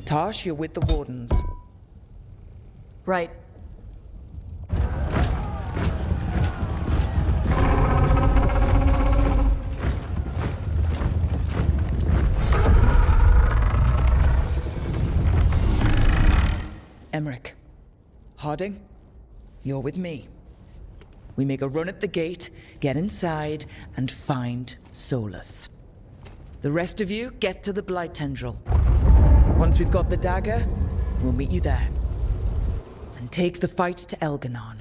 Tosh, you're with the Wardens. Right. Emmerich. Harding, you're with me. We make a run at the gate, get inside, and find Solus. The rest of you get to the Blight Tendril. Once we've got the dagger, we'll meet you there. And take the fight to Elganon.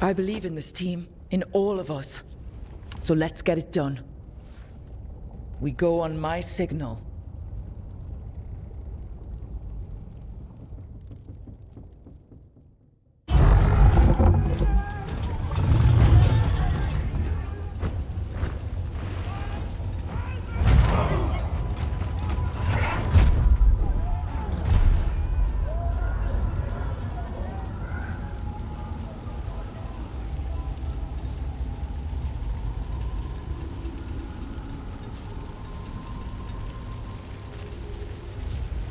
I believe in this team, in all of us. So let's get it done. We go on my signal.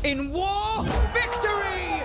In war, victory!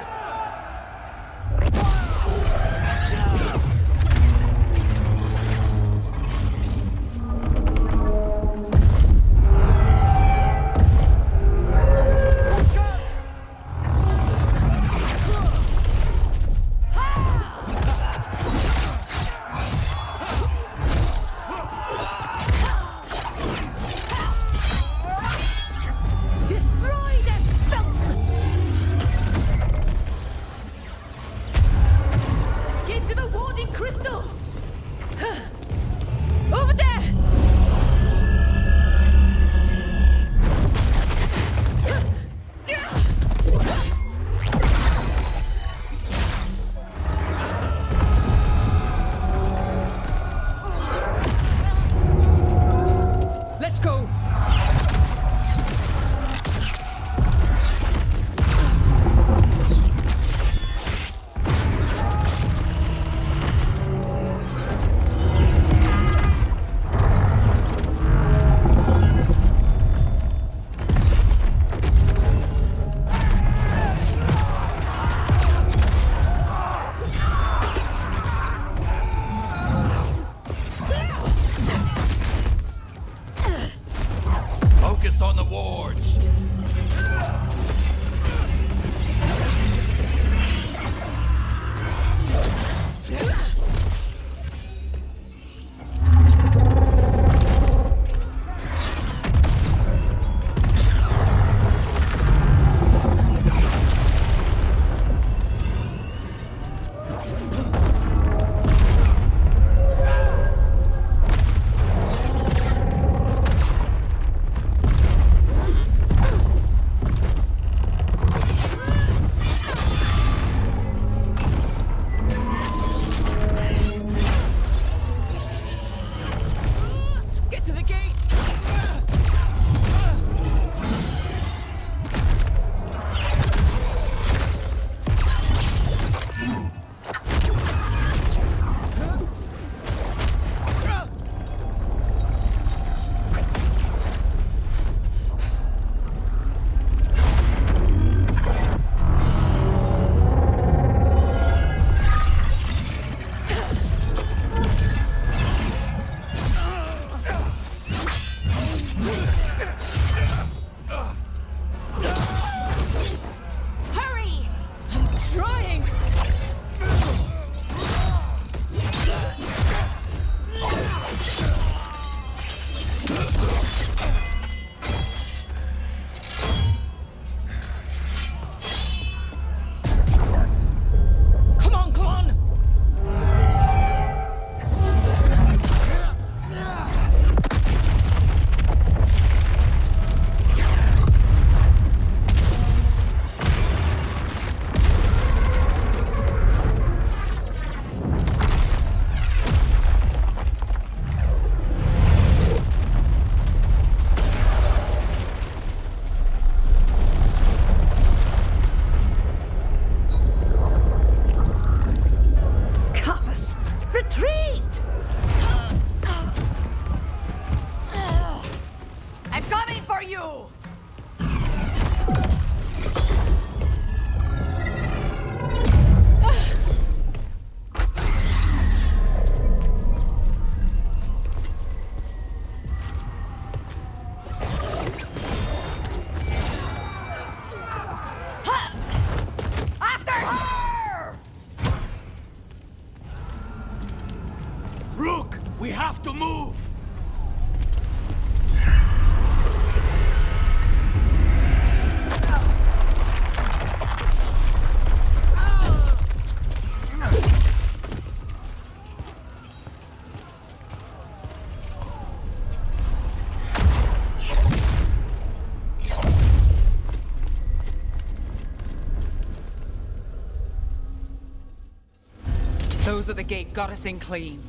Those at the gate got us in clean.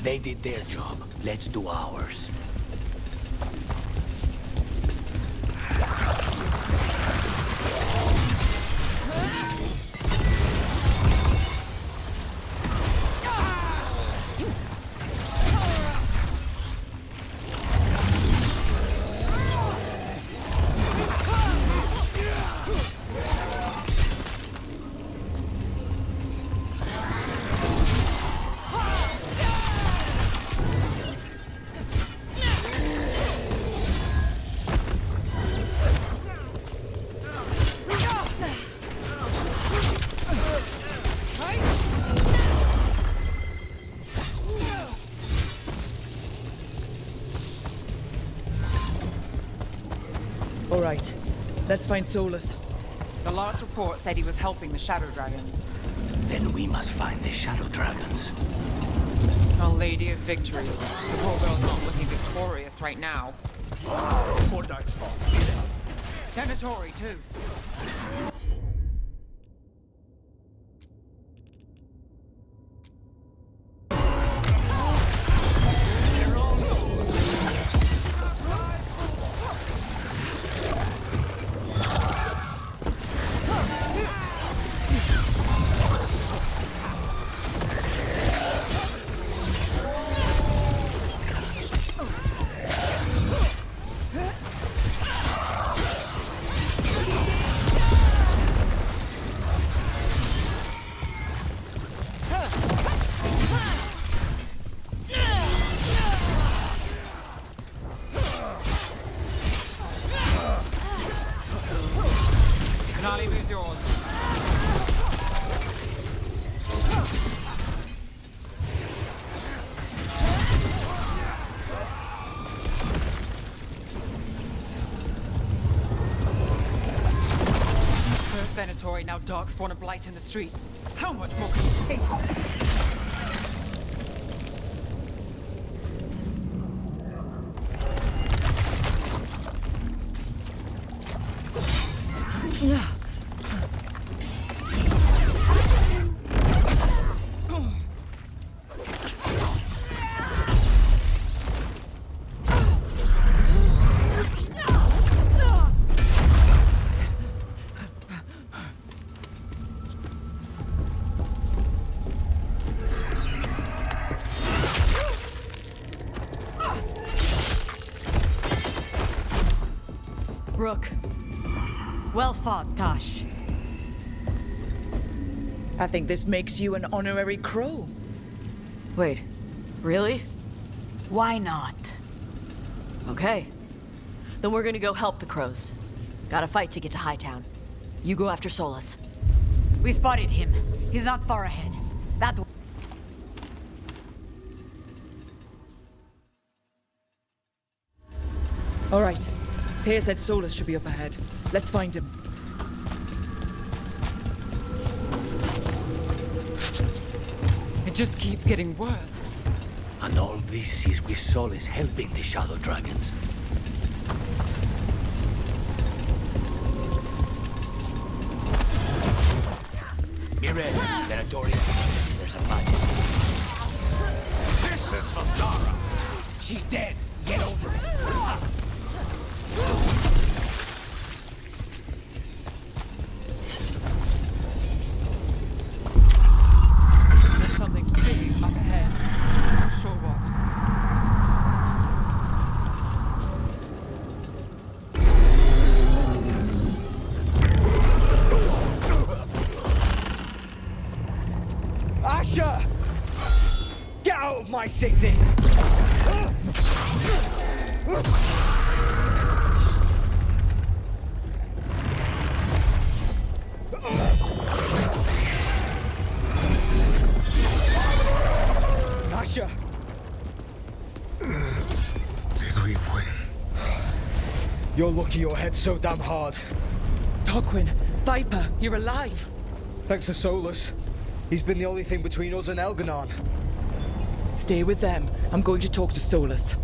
They did their job. Let's do ours. All right, let's find Solus. The last report said he was helping the Shadow Dragons. Then we must find the Shadow Dragons. Our Lady of Victory. The poor girl's not looking victorious right now. More dark spot. Venatori, too. Finale moves yours. First Venatori, now Darkspawn and Blight in the streets. How much more can you take? Rook. Well fought, Tosh. I think this makes you an honorary crow. Wait, really? Why not? Okay. Then we're gonna go help the crows. Gotta fight to get to Hightown. You go after Solus. We spotted him. He's not far ahead. That way. All right. Taya said Solus should be up ahead. Let's find him. It just keeps getting worse. And all this is with Solus helping the Shadow Dragons. Be ready, Venatori. There's a magic. This is Valdara. She's dead. Get over it. There's something big up ahead. Not sure what. Asher! Get out of my city! Asher! Did we win? You're lucky your head's so damn hard. Tarquin, Viper, you're alive. Thanks to Solus. He's been the only thing between us and Elganon. Stay with them. I'm going to talk to Solus.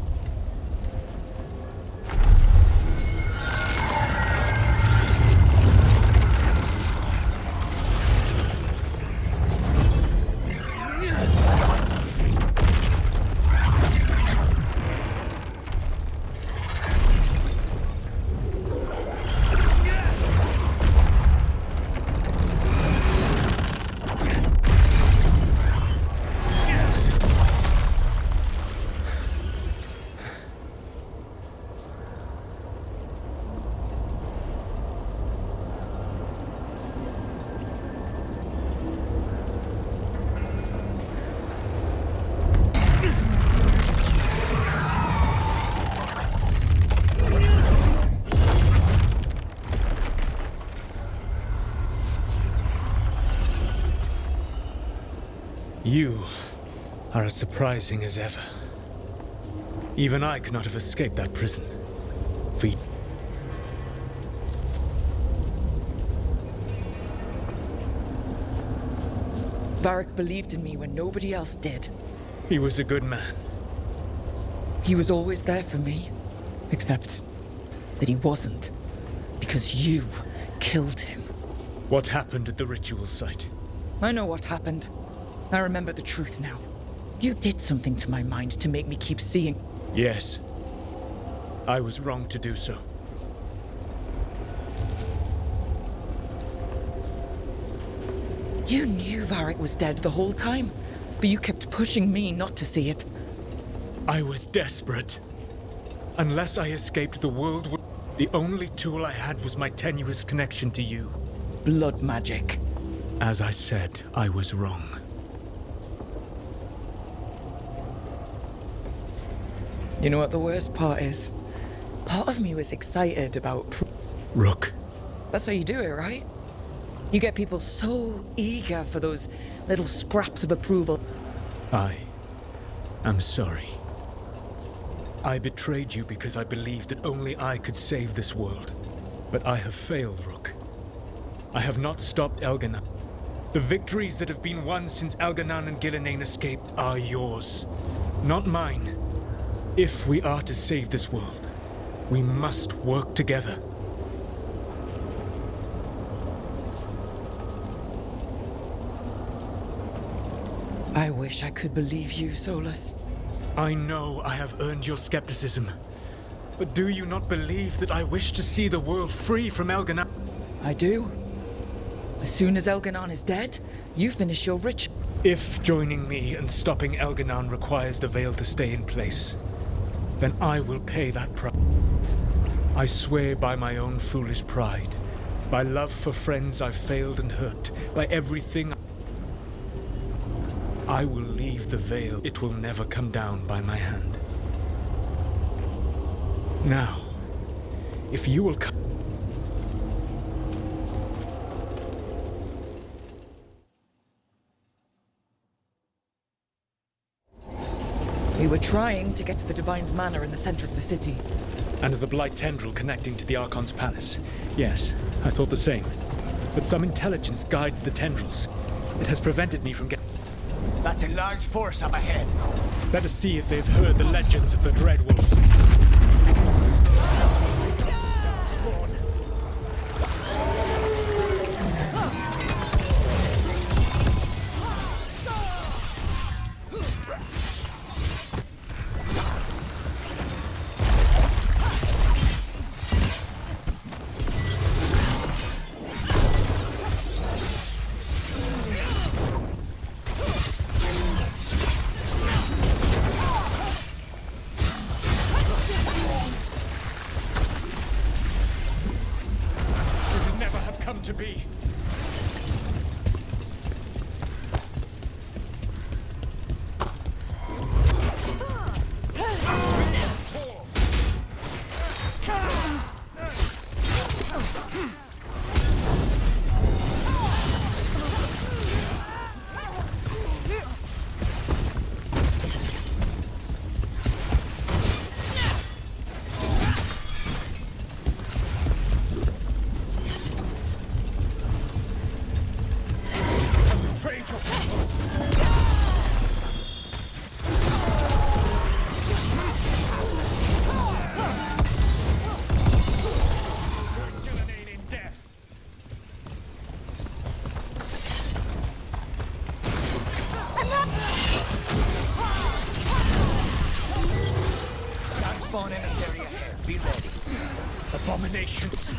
You are as surprising as ever. Even I could not have escaped that prison. For you. Varric believed in me when nobody else did. He was a good man. He was always there for me. Except that he wasn't. Because you killed him. What happened at the ritual site? I know what happened. I remember the truth now. You did something to my mind to make me keep seeing. Yes. I was wrong to do so. You knew Varric was dead the whole time, but you kept pushing me not to see it. I was desperate. Unless I escaped, the world would... The only tool I had was my tenuous connection to you. Blood magic. As I said, I was wrong. You know what the worst part is? Part of me was excited about... Rook. That's how you do it, right? You get people so eager for those little scraps of approval. I am sorry. I betrayed you because I believed that only I could save this world. But I have failed, Rook. I have not stopped Elganon. The victories that have been won since Elganon and Gillenane escaped are yours, not mine. If we are to save this world, we must work together. I wish I could believe you, Solus. I know I have earned your skepticism. But do you not believe that I wish to see the world free from Elganon? I do. As soon as Elganon is dead, you finish your ritual. If joining me and stopping Elganon requires the veil to stay in place, then I will pay that price. I swear by my own foolish pride, by love for friends I've failed and hurt, by everything I will leave the veil. It will never come down by my hand. Now, if you will come... We were trying to get to the Divine's Manor in the center of the city. And the Blight tendril connecting to the Archon's palace. Yes, I thought the same. But some intelligence guides the tendrils. It has prevented me from getting... That's a large force up ahead. Let us see if they've heard the legends of the Dread Wolf. To be. Be ready. Abominations.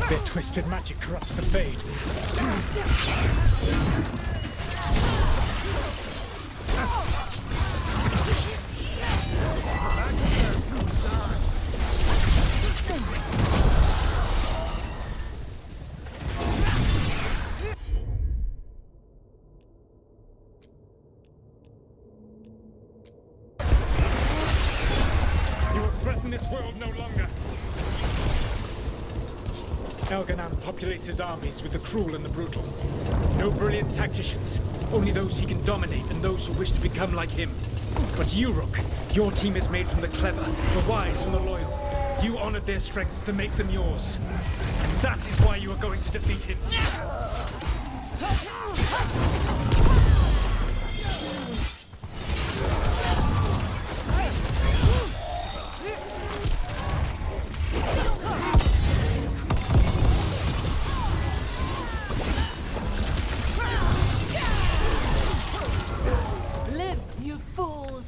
Their twisted magic corrupts the Fade. You will threaten this world no longer. Elganon populates his armies with the cruel and the brutal. No brilliant tacticians, only those he can dominate and those who wish to become like him. But you, Rook, your team is made from the clever, the wise, and the loyal. You honored their strengths to make them yours. And that is why you are going to defeat him. Live, you fools!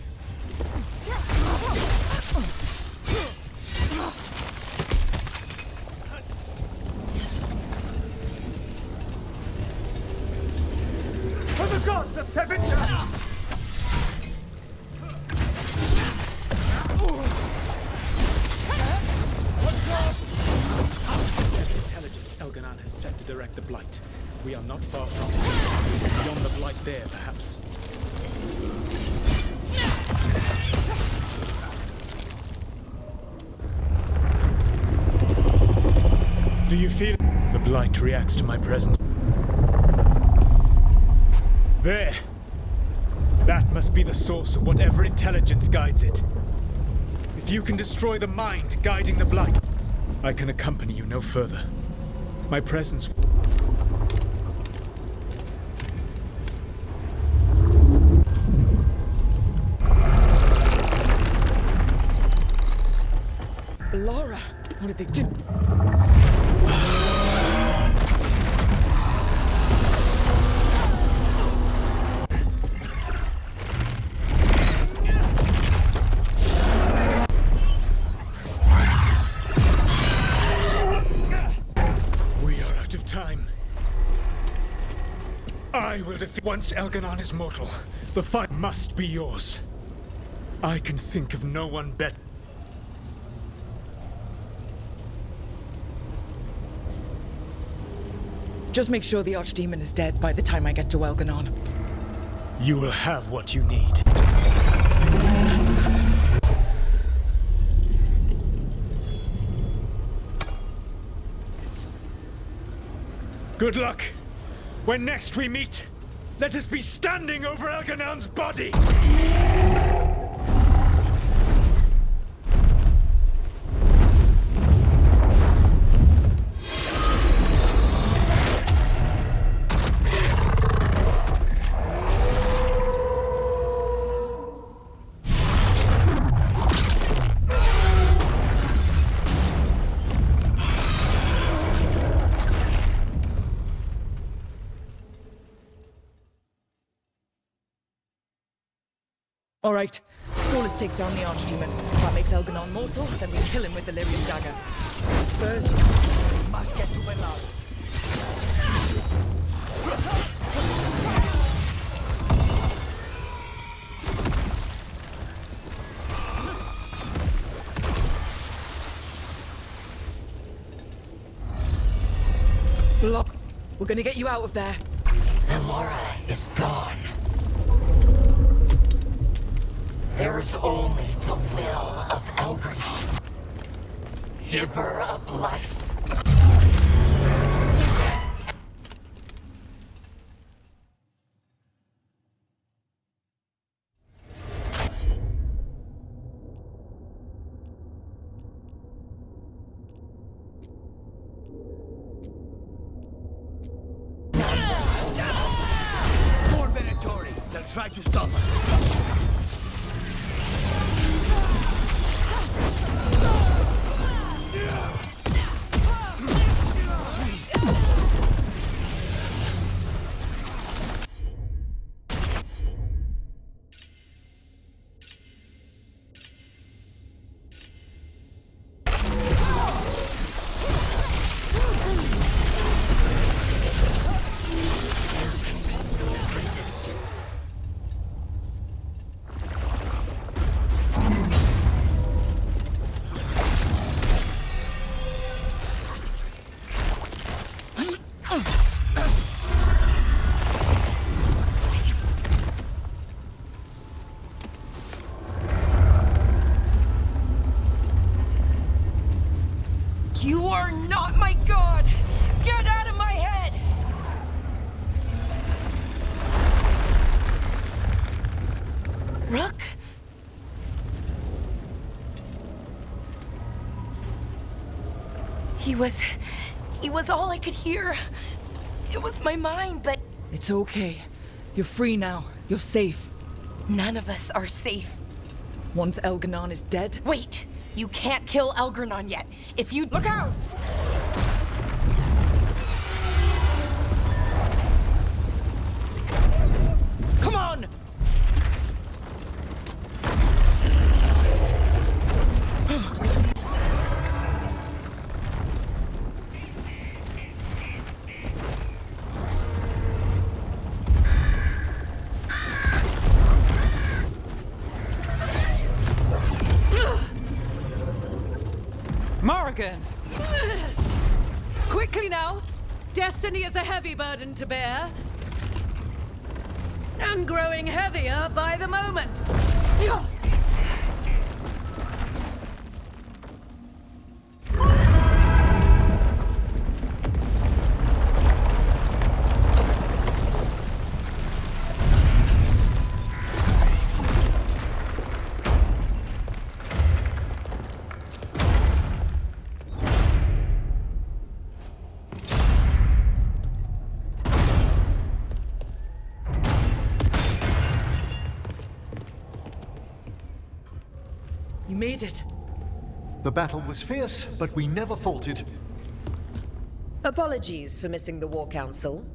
For the gods of Tevinter! Whatever intelligence Elganon has set to direct the Blight, we are not far from it. Beyond the Blight there, perhaps. Do you feel the Blight reacts to my presence? There! That must be the source of whatever intelligence guides it. If you can destroy the mind guiding the Blight, I can accompany you no further. My presence... Laura, what did they do? We are out of time. I will defeat... Once Elganon is mortal, the fight must be yours. I can think of no one better. Just make sure the Archdemon is dead by the time I get to Elganon. You will have what you need. Good luck. When next we meet, let us be standing over Elganon's body! All right, Solus takes down the Archdemon. If that makes Elganon mortal, then we kill him with the Lyrian dagger. First, we must get to Veilguard. We're gonna get you out of there. Bellara is gone. There is only the will of Elganon, giver of life. More Venatori! They'll try to stop us! He was all I could hear. It was my mind, but It's okay. You're free now. You're safe. none of us are safe. Once Elganon is dead... Wait! You can't kill Elgranon yet. If you... Look out! Come on! Morrigan! Quickly now! Destiny is a heavy burden to bear. And growing heavier by the moment. You made it. The battle was fierce, but we never faltered. Apologies for missing the War Council.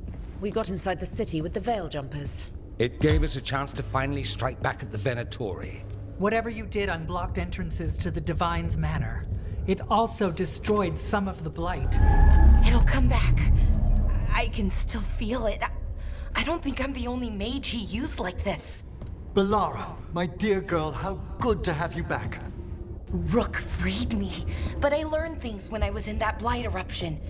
We got inside the city with the Veil Jumpers. It gave us a chance to finally strike back at the Venatori. Whatever you did unblocked entrances to the Divine's Manor. It also destroyed some of the Blight. It'll come back. I can still feel it. I don't think I'm the only mage he used like this. Belara, my dear girl, how good to have you back. Rook freed me, but I learned things when I was in that Blight eruption.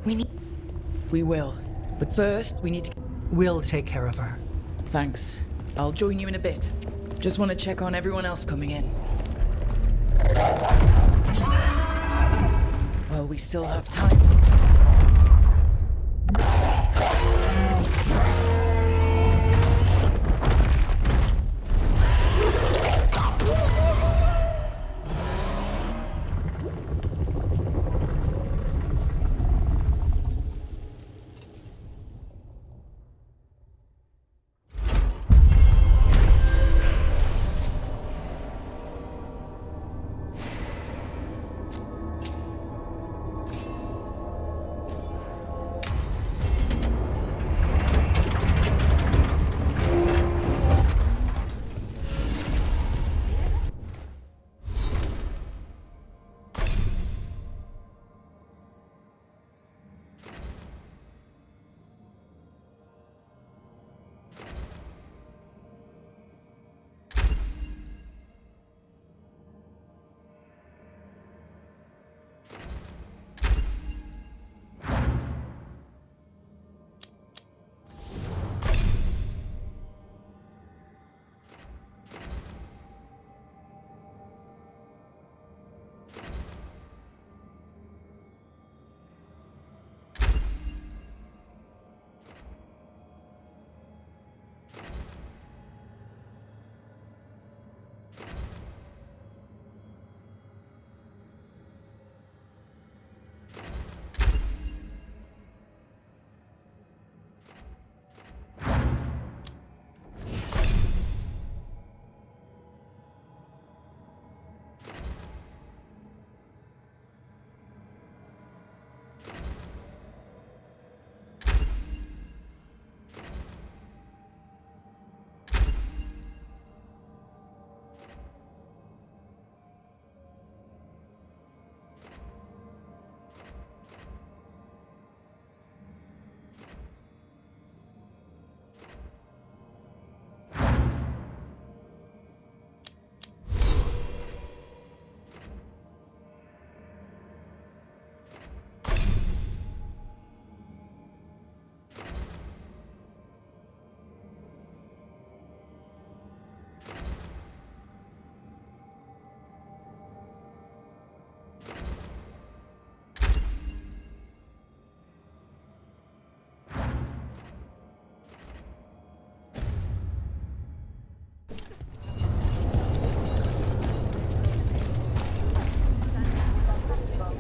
We will. But first, we need to... We'll take care of her. Thanks. I'll join you in a bit. Just want to check on everyone else coming in. Well, we still have time.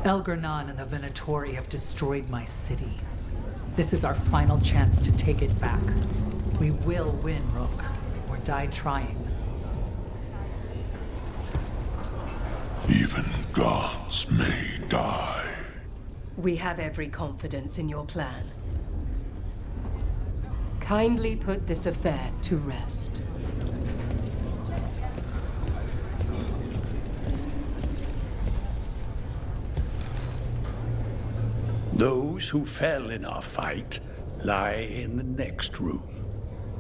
Elgernon and the Venatori have destroyed my city. This is our final chance to take it back. We will win, Rook, or die trying. Even gods may die. We have every confidence in your plan. Kindly put this affair to rest. Those who fell in our fight lie in the next room.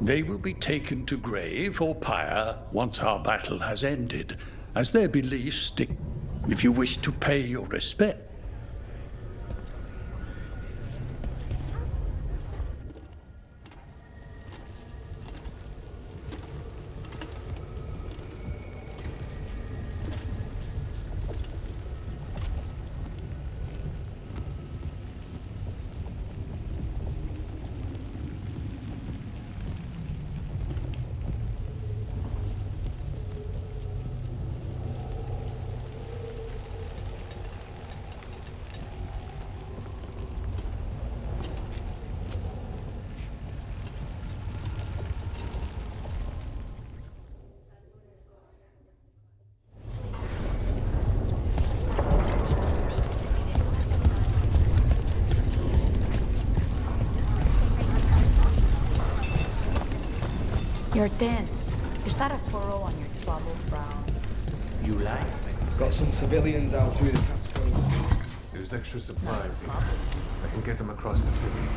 They will be taken to grave or pyre once our battle has ended, as their beliefs stick. If you wish to pay your respect, You're dense. Is that a furrow on your troubled brow? You like? Got some civilians out through the Catskills. There's extra supplies here. I can get them across the city.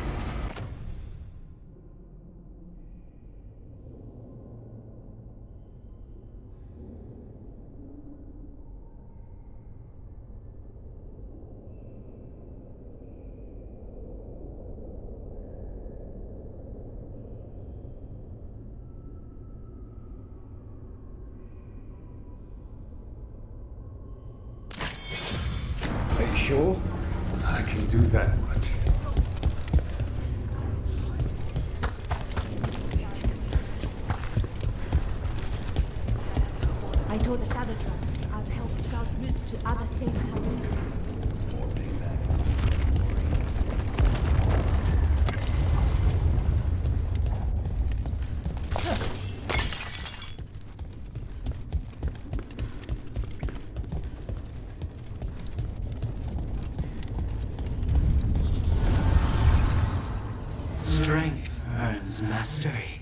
Sure? I can do that much. I told the Shadow Tribe I'd help scout routes to other safe houses. Strength earns mastery.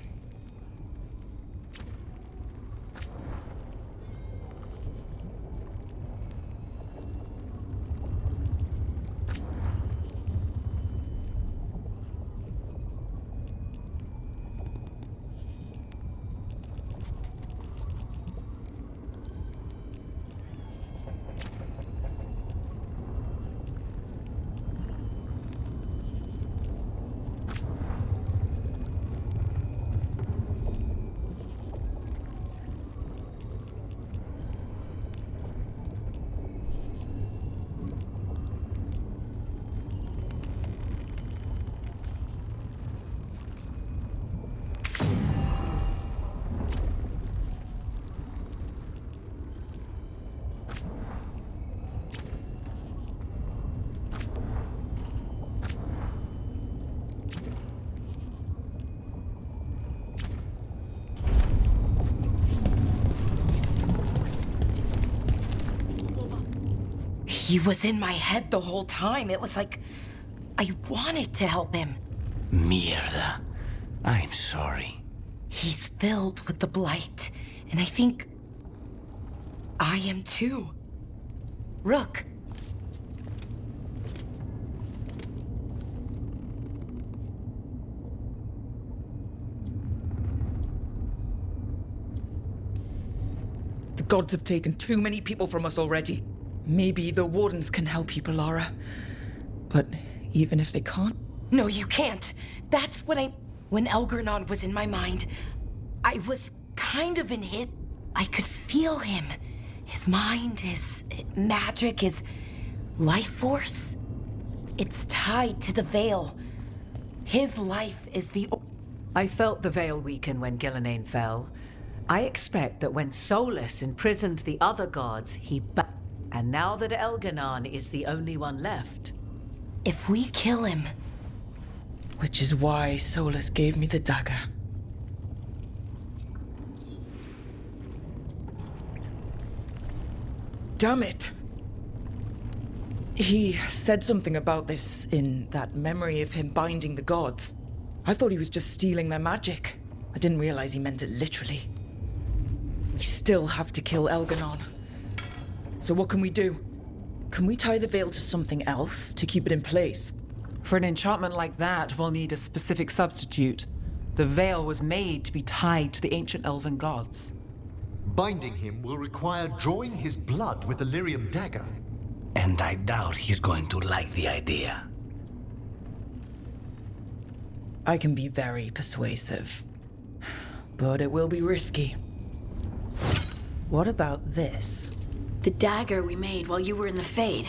He was in my head the whole time. It was like I wanted to help him. Mierda. I'm sorry. He's filled with the blight, and I think I am too. Rook. The gods have taken too many people from us already. Maybe the Wardens can help you, Bellara. But even if they can't... No, you can't. That's what When Elgernon was in my mind, I was kind of in his... I could feel him. His mind, his magic, his life force. It's tied to the Veil. His life is the... I felt the Veil weaken when Gillenane fell. I expect that when Solus imprisoned the other gods, And now that Elganon is the only one left... If we kill him... Which is why Solus gave me the dagger. Damn it! He said something about this in that memory of him binding the gods. I thought he was just stealing their magic. I didn't realize he meant it literally. We still have to kill Elganon. So what can we do? Can we tie the veil to something else to keep it in place? For an enchantment like that, we'll need a specific substitute. The veil was made to be tied to the ancient elven gods. Binding him will require drawing his blood with the lyrium dagger. And I doubt he's going to like the idea. I can be very persuasive, but it will be risky. What about this? The dagger we made while you were in the Fade.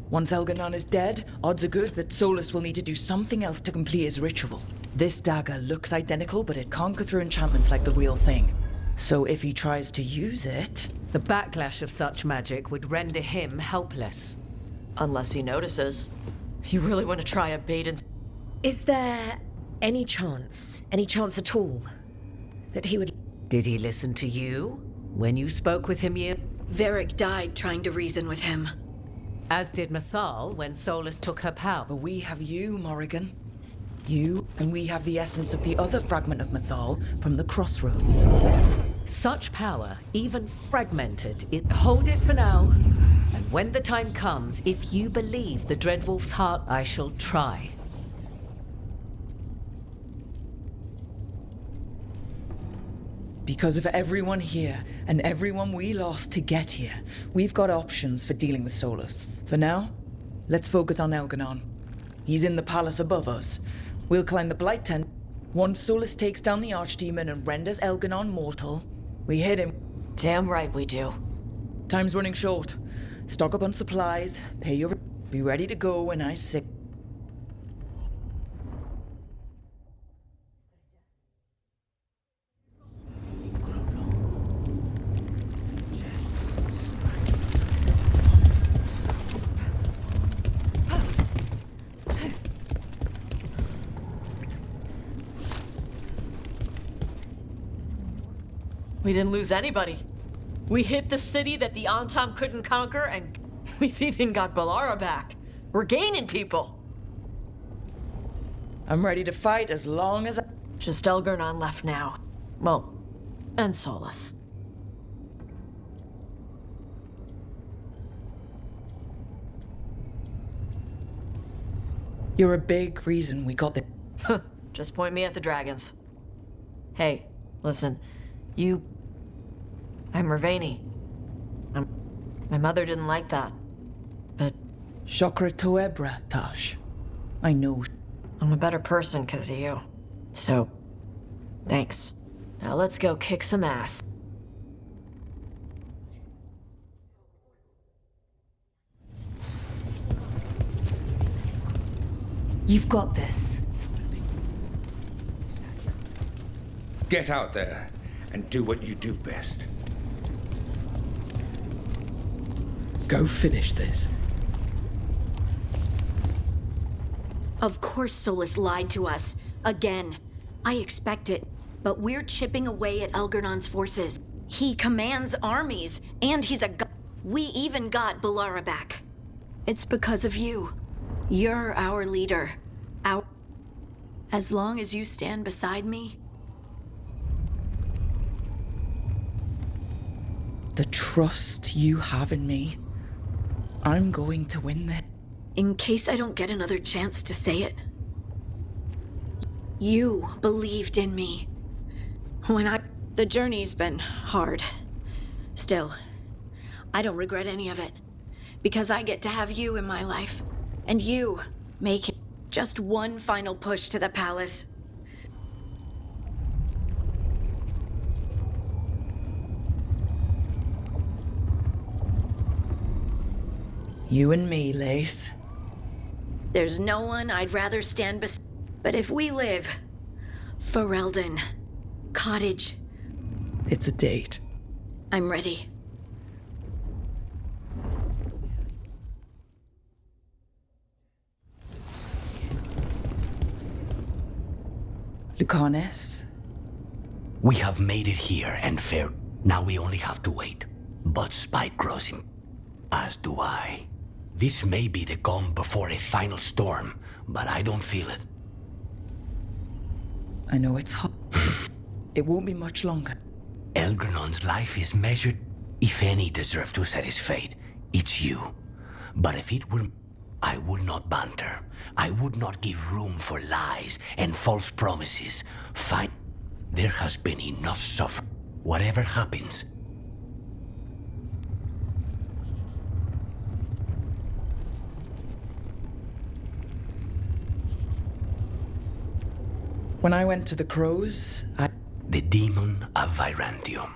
Once Elganon is dead, odds are good that Solus will need to do something else to complete his ritual. This dagger looks identical, but it can't go through enchantments like the real thing. So if he tries to use it... The backlash of such magic would render him helpless. Unless he notices. You really want to try a bait and... Is there any chance at all, that he would... Did he listen to you when you spoke with him here? Varric died trying to reason with him. As did Mathal when Solus took her power. But we have you, Morrigan. You, and we have the essence of the other fragment of Mathal from the Crossroads. Such power, even fragmented, hold it for now. And when the time comes, if you believe the Dreadwolf's heart, I shall try. Because of everyone here, and everyone we lost to get here, we've got options for dealing with Solus. For now, let's focus on Elganon. He's in the palace above us. We'll climb the Blight Tent. Once Solus takes down the Archdemon and renders Elganon mortal, we hit him. Damn right we do. Time's running short. Stock up on supplies, pay your... Be ready to go when I say... We didn't lose anybody. We hit the city that the Antam couldn't conquer, and we've even got Balara back. We're gaining people. I'm ready to fight as long as I... Just Elganon left now. Well, and Solus. You're a big reason we got the... Just point me at the dragons. Hey, listen. I'm Ravani. My mother didn't like that. But... Chakra Toebra, Tash. I know. I'm a better person because of you. So, thanks. Now let's go kick some ass. You've got this. Get out there and do what you do best. Go finish this. Of course Solus lied to us. Again. I expect it. But we're chipping away at Elgarnon's forces. He commands armies, and he's a god. We even got Balara back. It's because of you. You're our leader. As long as you stand beside me... The trust you have in me, I'm going to win this. In case I don't get another chance to say it, you believed in me. The journey's been hard. Still, I don't regret any of it. Because I get to have you in my life. And you make just one final push to the palace. You and me, Lace. There's no one I'd rather stand beside. But if we live, Ferelden, Cottage. It's a date. I'm ready. Lucanes? We have made it here and fair. Now we only have to wait. But spite grows in, as do I. This may be the calm before a final storm, but I don't feel it. I know it's hot. It won't be much longer. Elgrenon's life is measured. If any deserve to set his fate, it's you. But if it were, I would not banter. I would not give room for lies and false promises. Fine. There has been enough suffering. Whatever happens. When I went to the Crows, The demon of Virantium.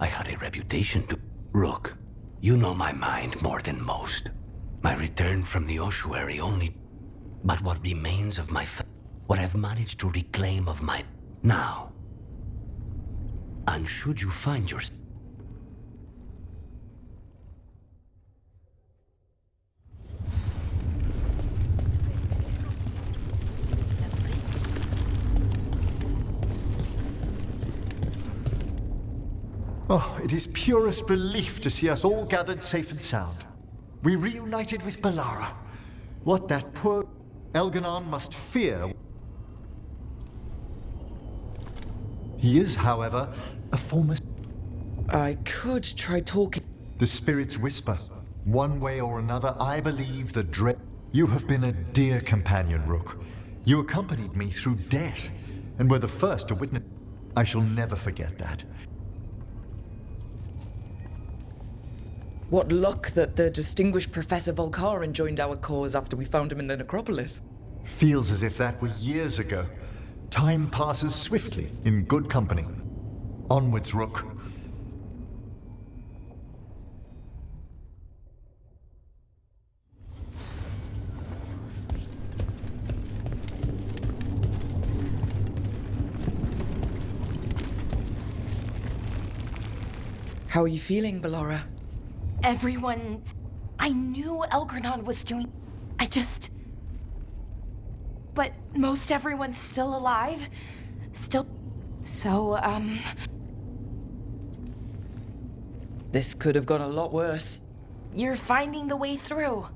I had a reputation to... Rook, you know my mind more than most. My return from the ossuary only... But what remains of my... What I've managed to reclaim of my... Now. And should you find your... Oh, it is purest relief to see us all gathered safe and sound. We reunited with Balara. What that poor Elganon must fear. He is, however, a former... I could try talking. The spirits whisper. One way or another, I believe the dread... You have been a dear companion, Rook. You accompanied me through death, and were the first to witness... I shall never forget that. What luck that the distinguished Professor Volcarin joined our cause after we found him in the necropolis. Feels as if that were years ago. Time passes swiftly in good company. Onwards, Rook. How are you feeling, Balara? Everyone... I knew Elgranon was doing... But most everyone's still alive. So, This could have gone a lot worse. You're finding the way through.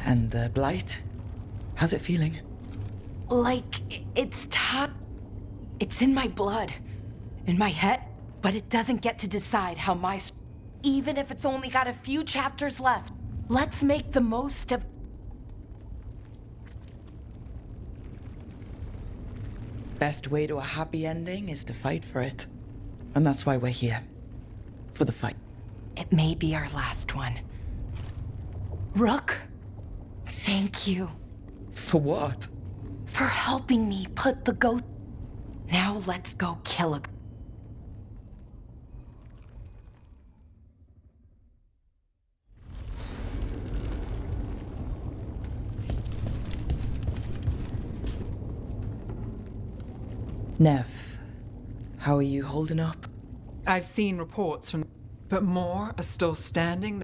And the blight? How's it feeling? Like, it's time. It's in my blood. In my head. But it doesn't get to decide how my... Even if it's only got a few chapters left. Let's make the most of... Best way to a happy ending is to fight for it. And that's why we're here. For the fight. It may be our last one. Rook, thank you. For what? For helping me put the ghost... Now let's go kill a... Nev, how are you holding up? I've seen reports from... But more are still standing.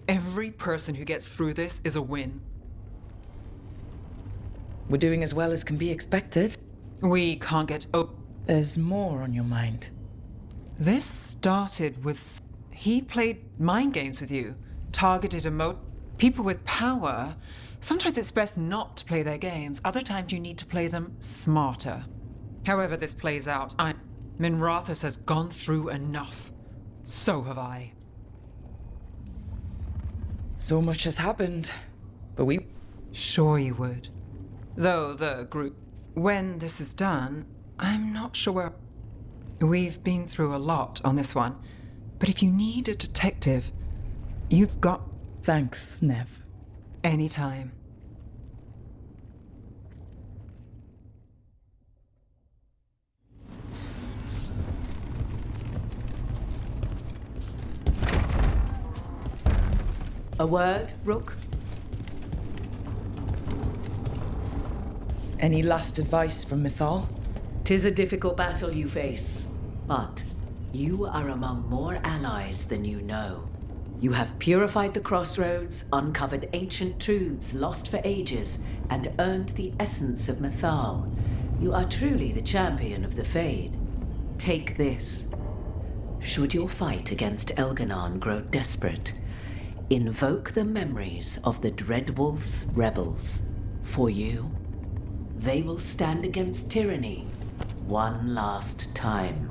Every person who gets through this is a win. We're doing as well as can be expected. We can't get... There's more on your mind. This started with... He played mind games with you. Targeted people with power. Sometimes it's best not to play their games. Other times you need to play them smarter. However this plays out, Minrathus has gone through enough. So have I. So much has happened, but we... Sure you would. Though the group... When this is done, I'm not sure where... We've been through a lot on this one. But if you need a detective, you've got... Thanks, Nev. Anytime. A word, Rook? Any last advice from Mythal? 'Tis a difficult battle you face, but you are among more allies than you know. You have purified the crossroads, uncovered ancient truths lost for ages, and earned the essence of Mythal. You are truly the champion of the Fade. Take this. Should your fight against Elganon grow desperate, invoke the memories of the Dreadwolf's rebels. For you, they will stand against tyranny one last time.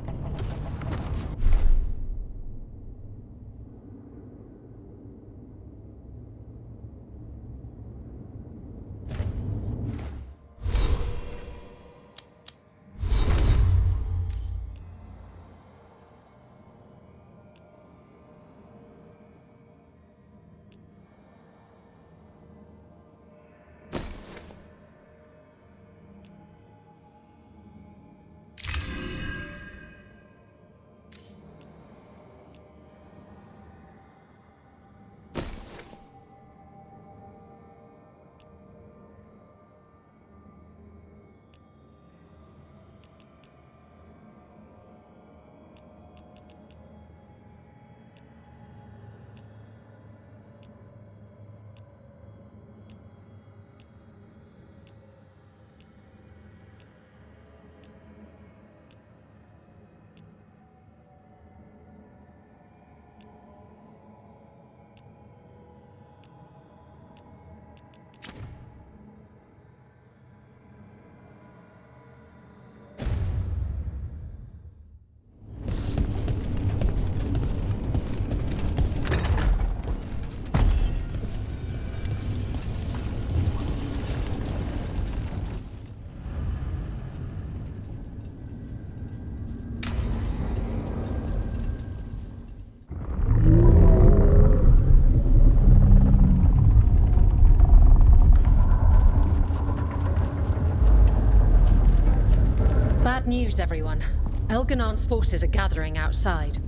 Bad news, everyone. Elganon's forces are gathering outside.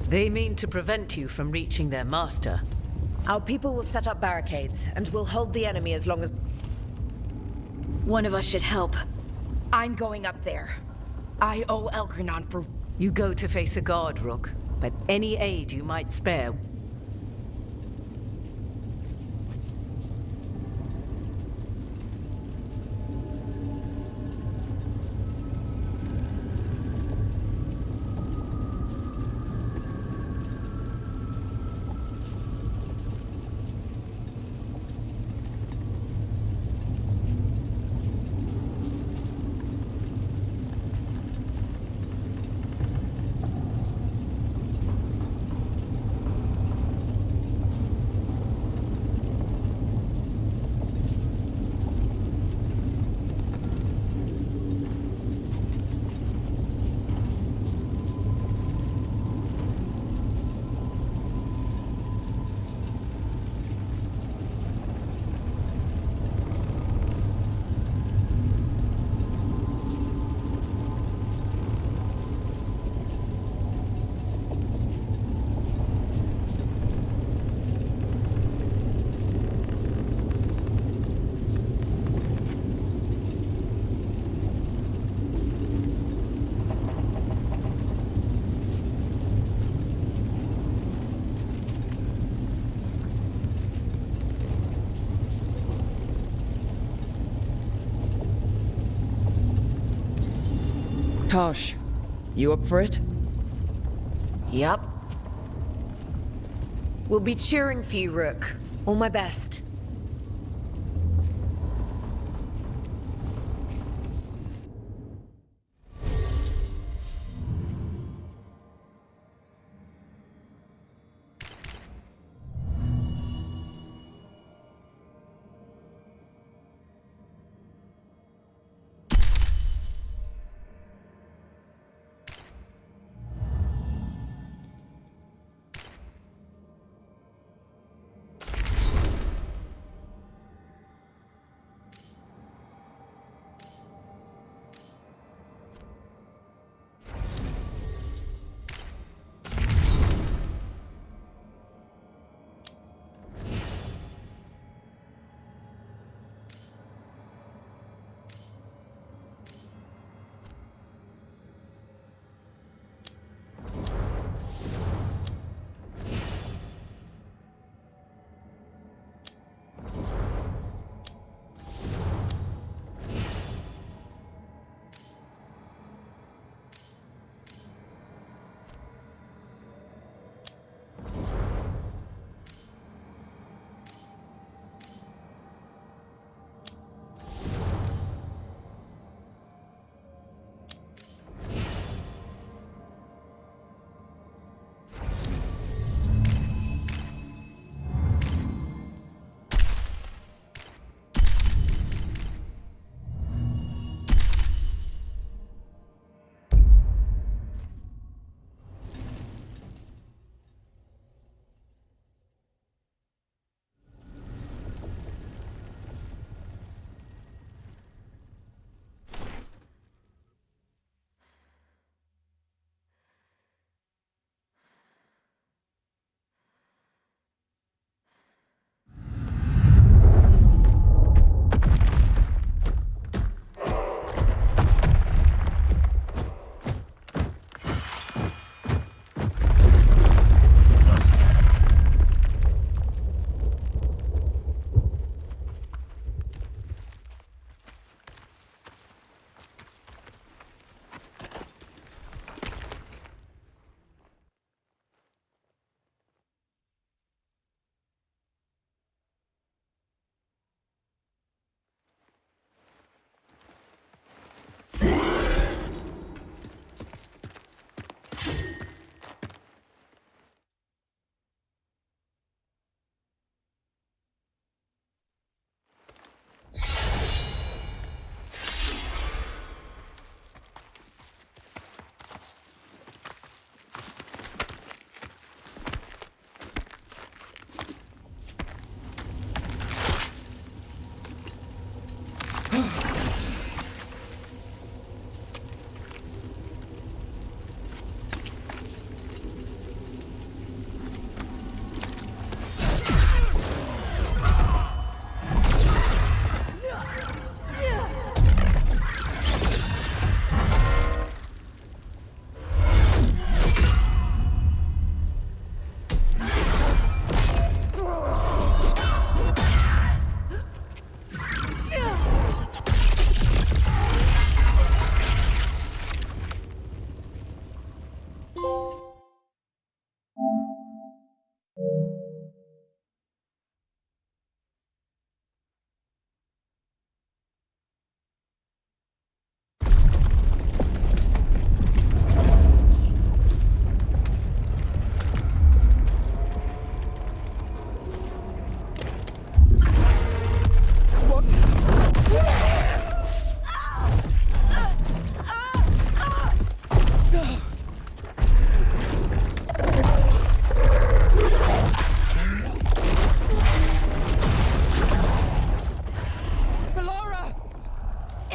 They mean to prevent you from reaching their master. Our people will set up barricades, and we'll hold the enemy as long as... One of us should help. I'm going up there. I owe Elganon for... You go to face a guard, Rook, but any aid you might spare. Tosh, you up for it? Yup. We'll be cheering for you, Rook. All my best.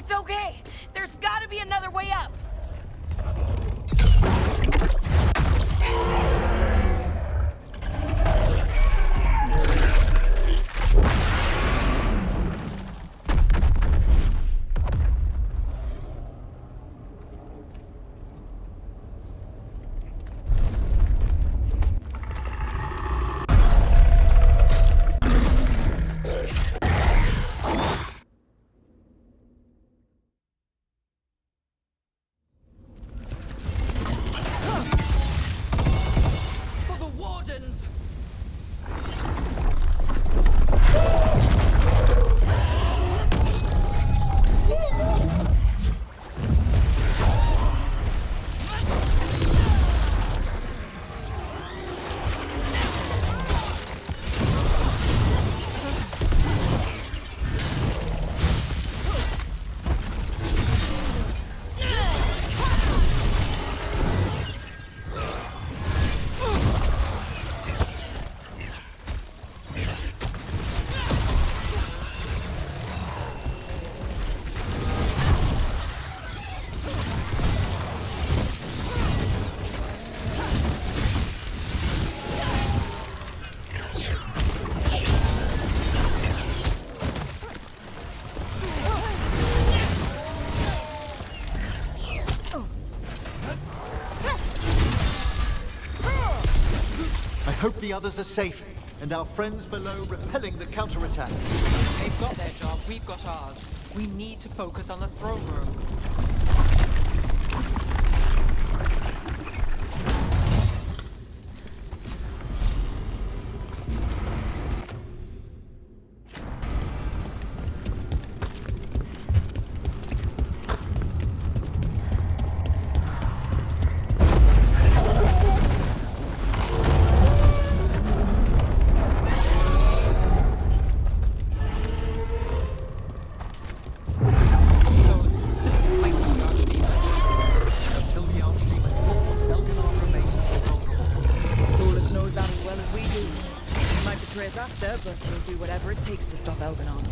It's okay. There's gotta be another way up. I hope the others are safe, and our friends below repelling the counterattack. They've got their job, we've got ours. We need to focus on the throne room. But he'll do whatever it takes to stop Elganon.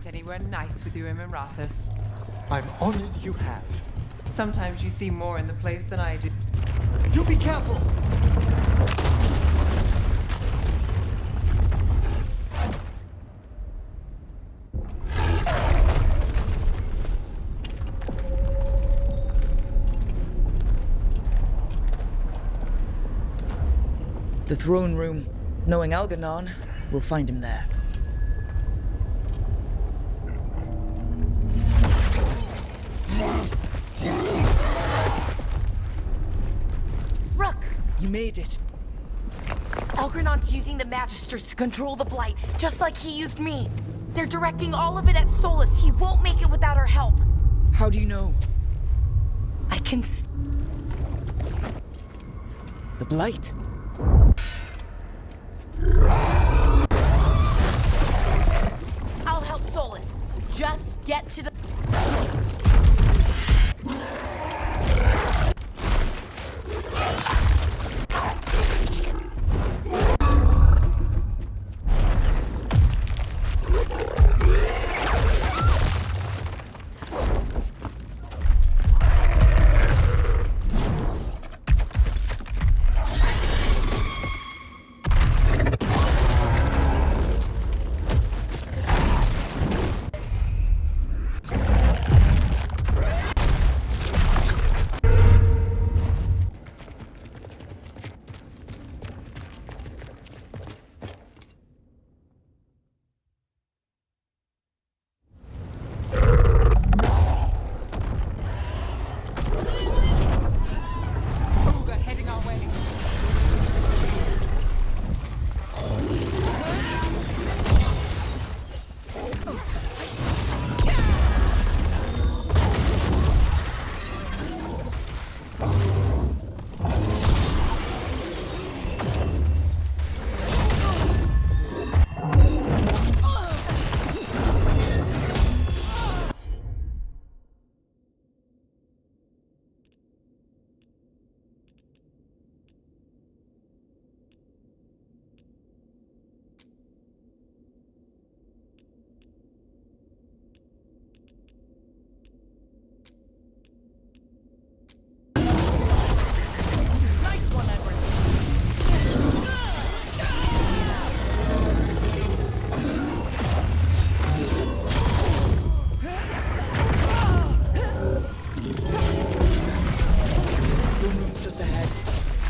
Anywhere nice with you, Emirathus. I'm honored you have. Sometimes you see more in the place than I do. Do be careful! The throne room. Knowing Elganon, we'll find him there. Rook! You made it. Elgranon's using the Magisters to control the Blight, just like he used me. They're directing all of it at Solus. He won't make it without our help. How do you know? I can The Blight. I'll help Solus. Just get to the...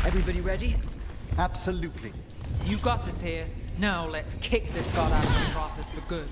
Everybody ready? Absolutely. You got us here. Now let's kick this god out of Rothus for good.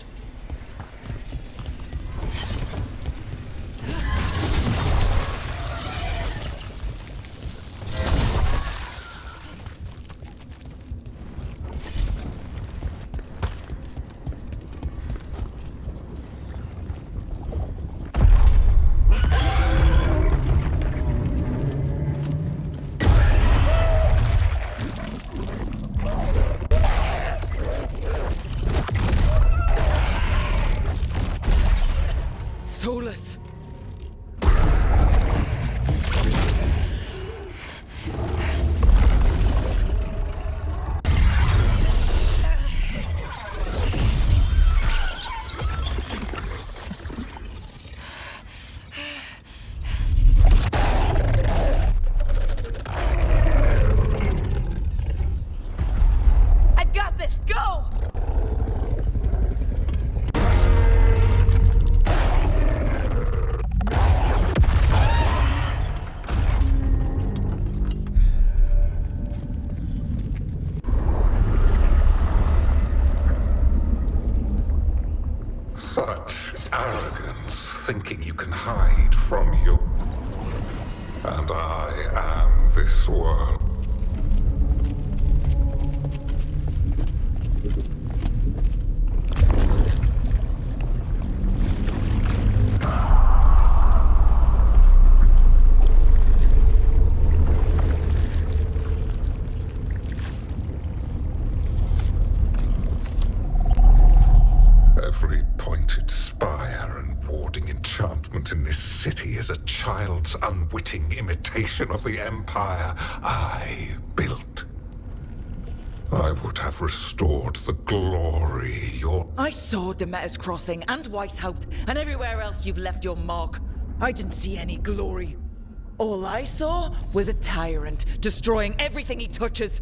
Solus! I've got this! Go! Such arrogance, thinking you can hide from your... And I am this world. Every pointed spire and warding enchantment in this city is a child's unwitting imitation of the empire I built. I would have restored the glory your... I saw Demeter's Crossing and Weishaupt and everywhere else you've left your mark. I didn't see any glory. All I saw was a tyrant destroying everything he touches.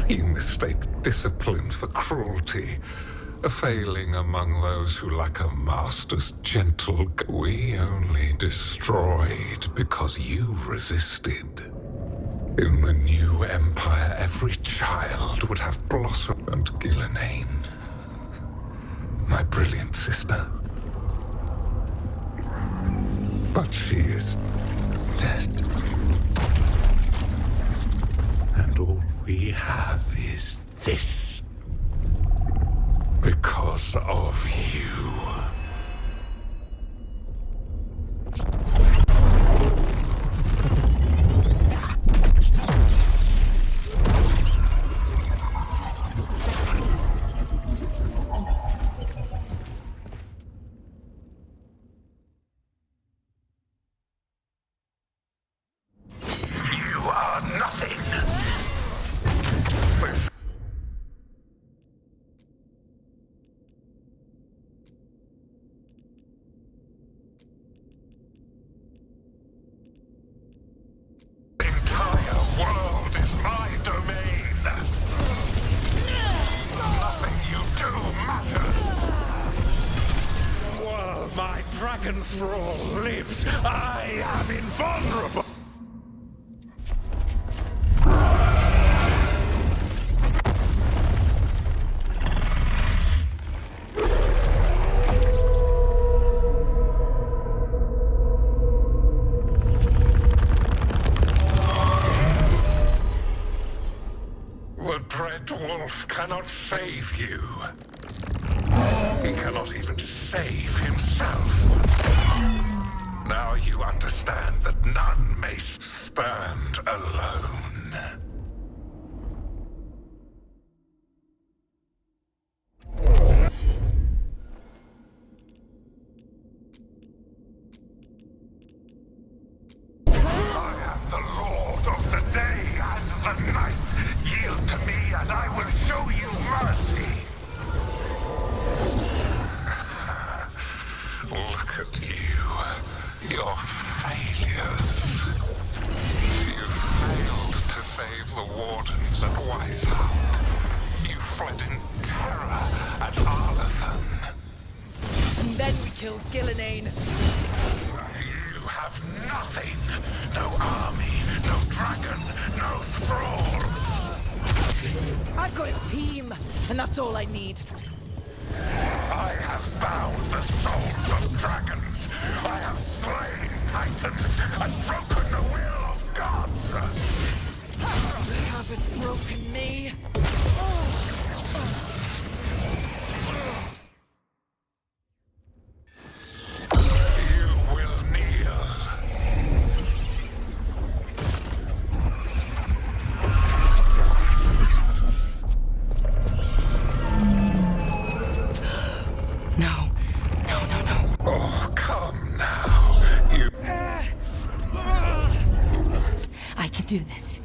You mistake discipline for cruelty. A failing among those who lack a master's gentle... We only destroyed because you resisted. In the new empire, every child would have blossomed. And Gillenane, my brilliant sister. But she is dead. And all we have is this. Because because of you. You are nothing. The entire world is my domain. Nothing you do matters. While my dragon thrall lives, I am invulnerable. The Dread Wolf cannot save you. He cannot even save himself. Now you understand that none may stand alone. I am the Lord of the day and the night. Yield to me and I will show you mercy. Look at you. Your failures. You failed to save the Wardens at Weishaupt. You fled in terror at Arlathan. And then we killed Gillenane. You have nothing. No army, no dragon, no thralls. I've got a team, and that's all I need. I have bound the souls of dragons. I have slain titans and broken the will of gods. You haven't broken me. You will kneel. No. Oh, come now. You. I can do this.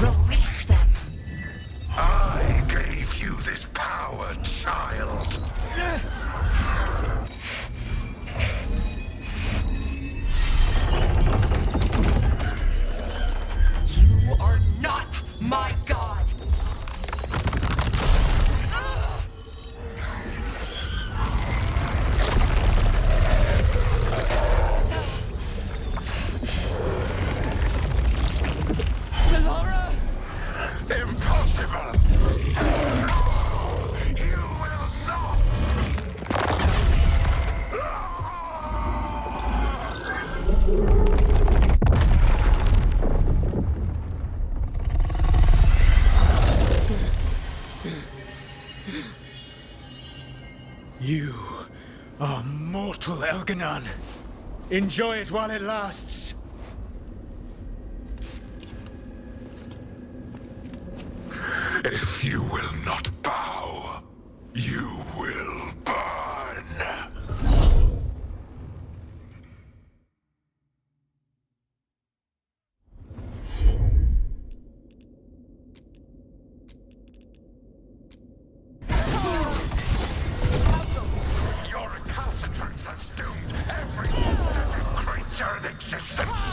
Release them. I gave you this power, child. You are not my god. Laura! Impossible! No! You will not! You are mortal, Elganon. Enjoy it while it lasts. If you will not bow, you will burn. Your recalcitrance has doomed every pathetic creature in existence.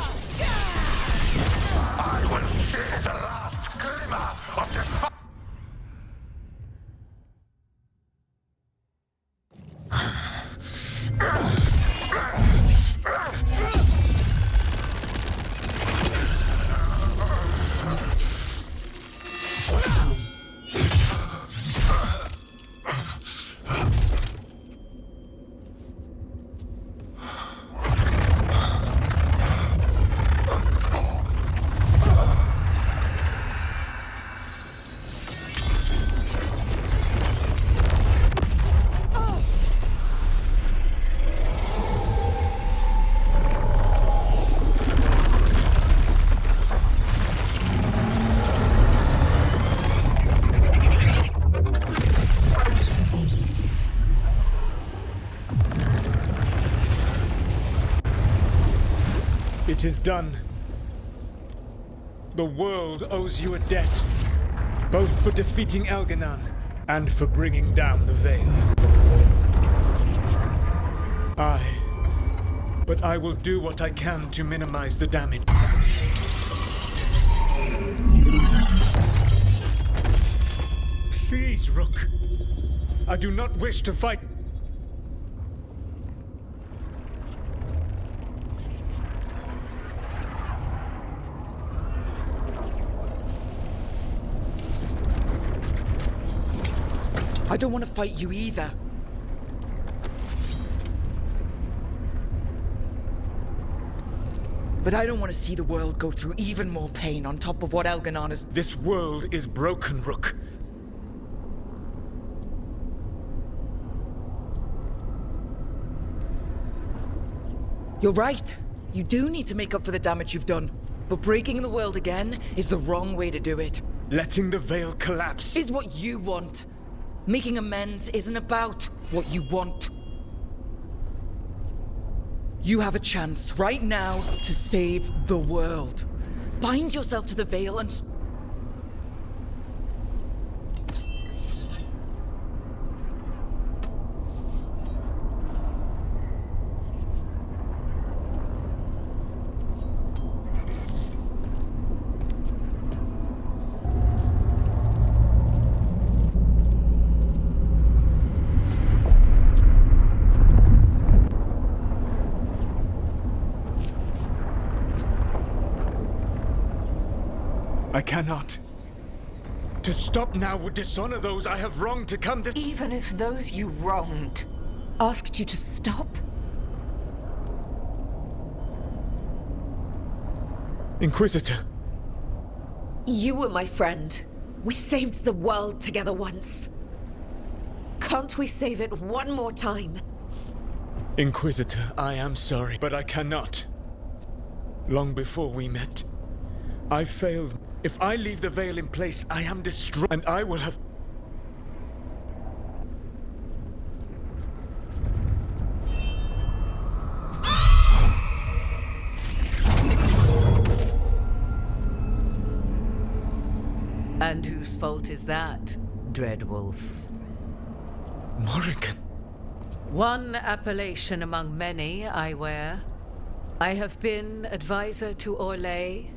I will share the last glimmer of defiance. It is done. The world owes you a debt, both for defeating Elganon and for bringing down the Veil. But I will do what I can to minimize the damage. Please, Rook. I do not wish to fight. I don't want to fight you either. But I don't want to see the world go through even more pain on top of what Elganon is. This world is broken, Rook. You're right. You do need to make up for the damage you've done. But breaking the world again is the wrong way to do it. Letting the Veil collapse is what you want. Making amends isn't about what you want. You have a chance right now to save the world. Bind yourself to the Veil and... I cannot. To stop now would dishonor those I have wronged to come this— Even if those you wronged asked you to stop? Inquisitor. You were my friend. We saved the world together once. Can't we save it one more time? Inquisitor, I am sorry, but I cannot. Long before we met, I failed. If I leave the Veil in place, I am destroyed, and I will have... And whose fault is that, Dreadwolf? Morrigan. One appellation among many, I wear. I have been advisor to Orlais,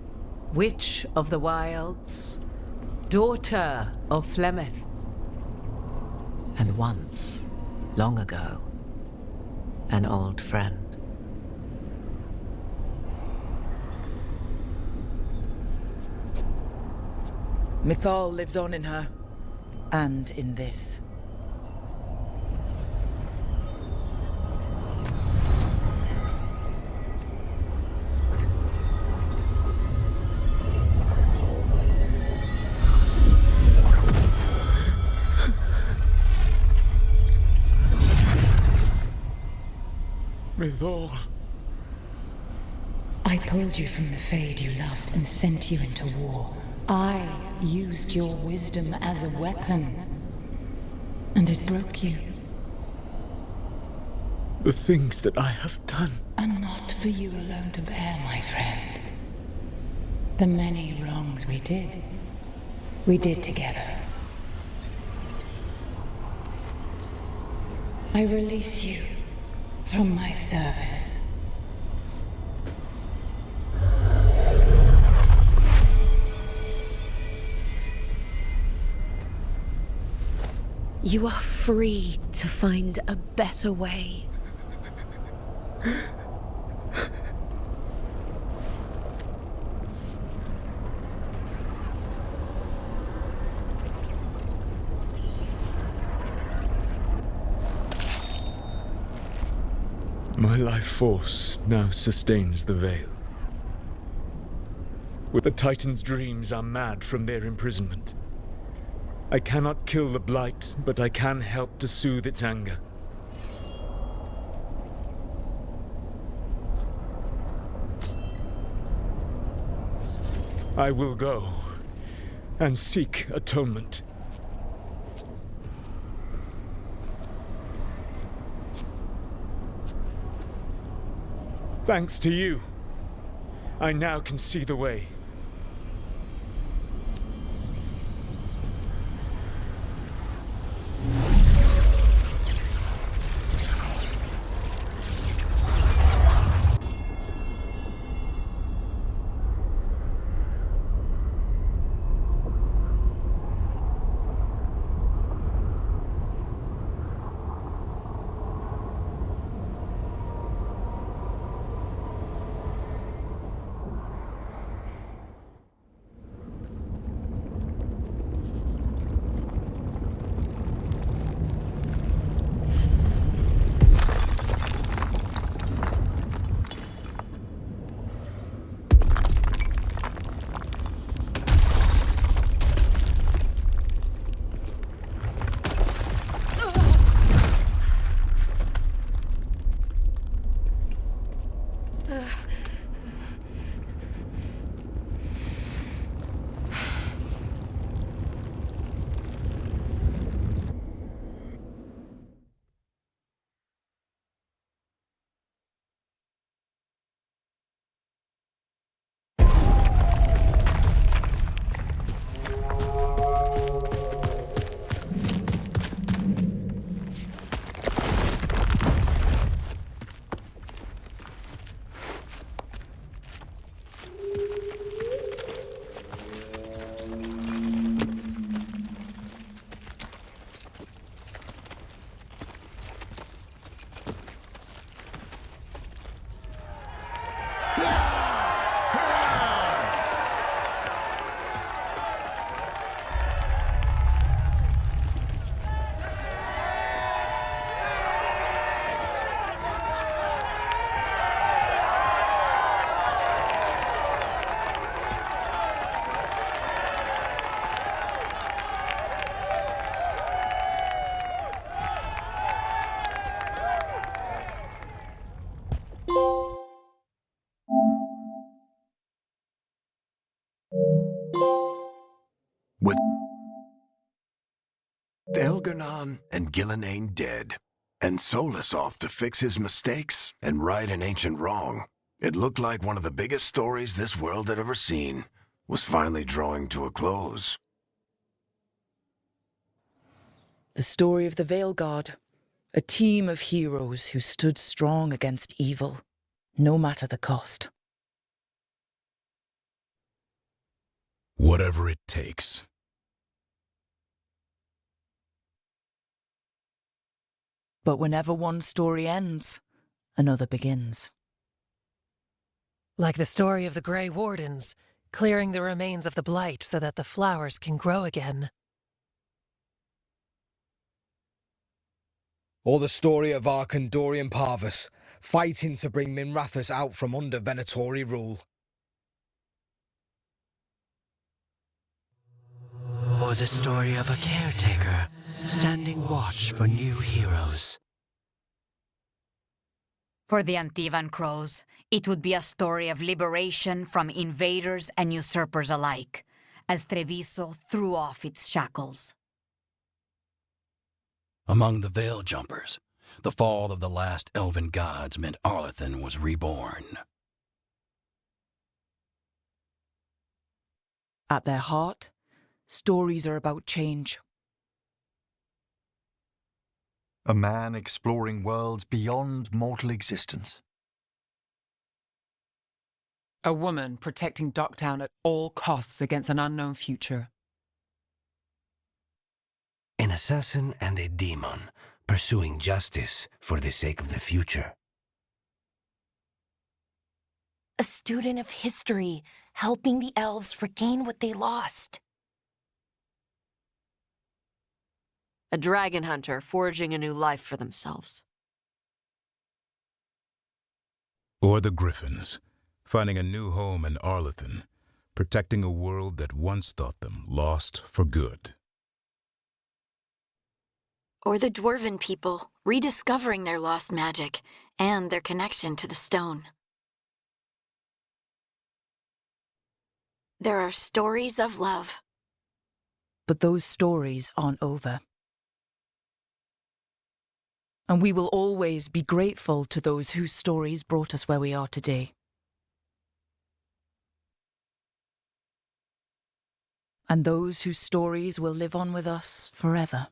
Witch of the Wilds, daughter of Flemeth, and once, long ago, an old friend. Mythal lives on in her, and in this. Mythal. I pulled you from the Fade you loved and sent you into war. I used your wisdom as a weapon, and it broke you. The things that I have done are not for you alone to bear, my friend. The many wrongs we did together. I release you from my service. You are free to find a better way. My life force now sustains the Veil. The Titan's dreams are mad from their imprisonment. I cannot kill the Blight, but I can help to soothe its anger. I will go and seek atonement. Thanks to you, I now can see the way. With Elgar'nan and Gillenane dead, and Solus off to fix his mistakes and right an ancient wrong, it looked like one of the biggest stories this world had ever seen was finally drawing to a close. The story of the veilguard, a team of heroes who stood strong against evil, no matter the cost. Whatever it takes. But whenever one story ends, another begins. Like the story of the Grey Wardens, clearing the remains of the Blight so that the flowers can grow again. Or the story of Arkandorian Parvus, fighting to bring Minrathous out from under Venatori rule. Or the story of a caretaker standing watch for new heroes. For the Antivan Crows, it would be a story of liberation from invaders and usurpers alike, as Treviso threw off its shackles. Among the Veil Jumpers, the fall of the last elven gods meant Arlathan was reborn. At their heart, stories are about change. A man exploring worlds beyond mortal existence. A woman protecting Docktown at all costs against an unknown future. An assassin and a demon pursuing justice for the sake of the future. A student of history, helping the elves regain what they lost. A dragon hunter forging a new life for themselves. Or the Griffins, finding a new home in Arlathan, protecting a world that once thought them lost for good. Or the Dwarven people, rediscovering their lost magic and their connection to the stone. There are stories of love. But those stories aren't over. And we will always be grateful to those whose stories brought us where we are today. and those whose stories will live on with us forever.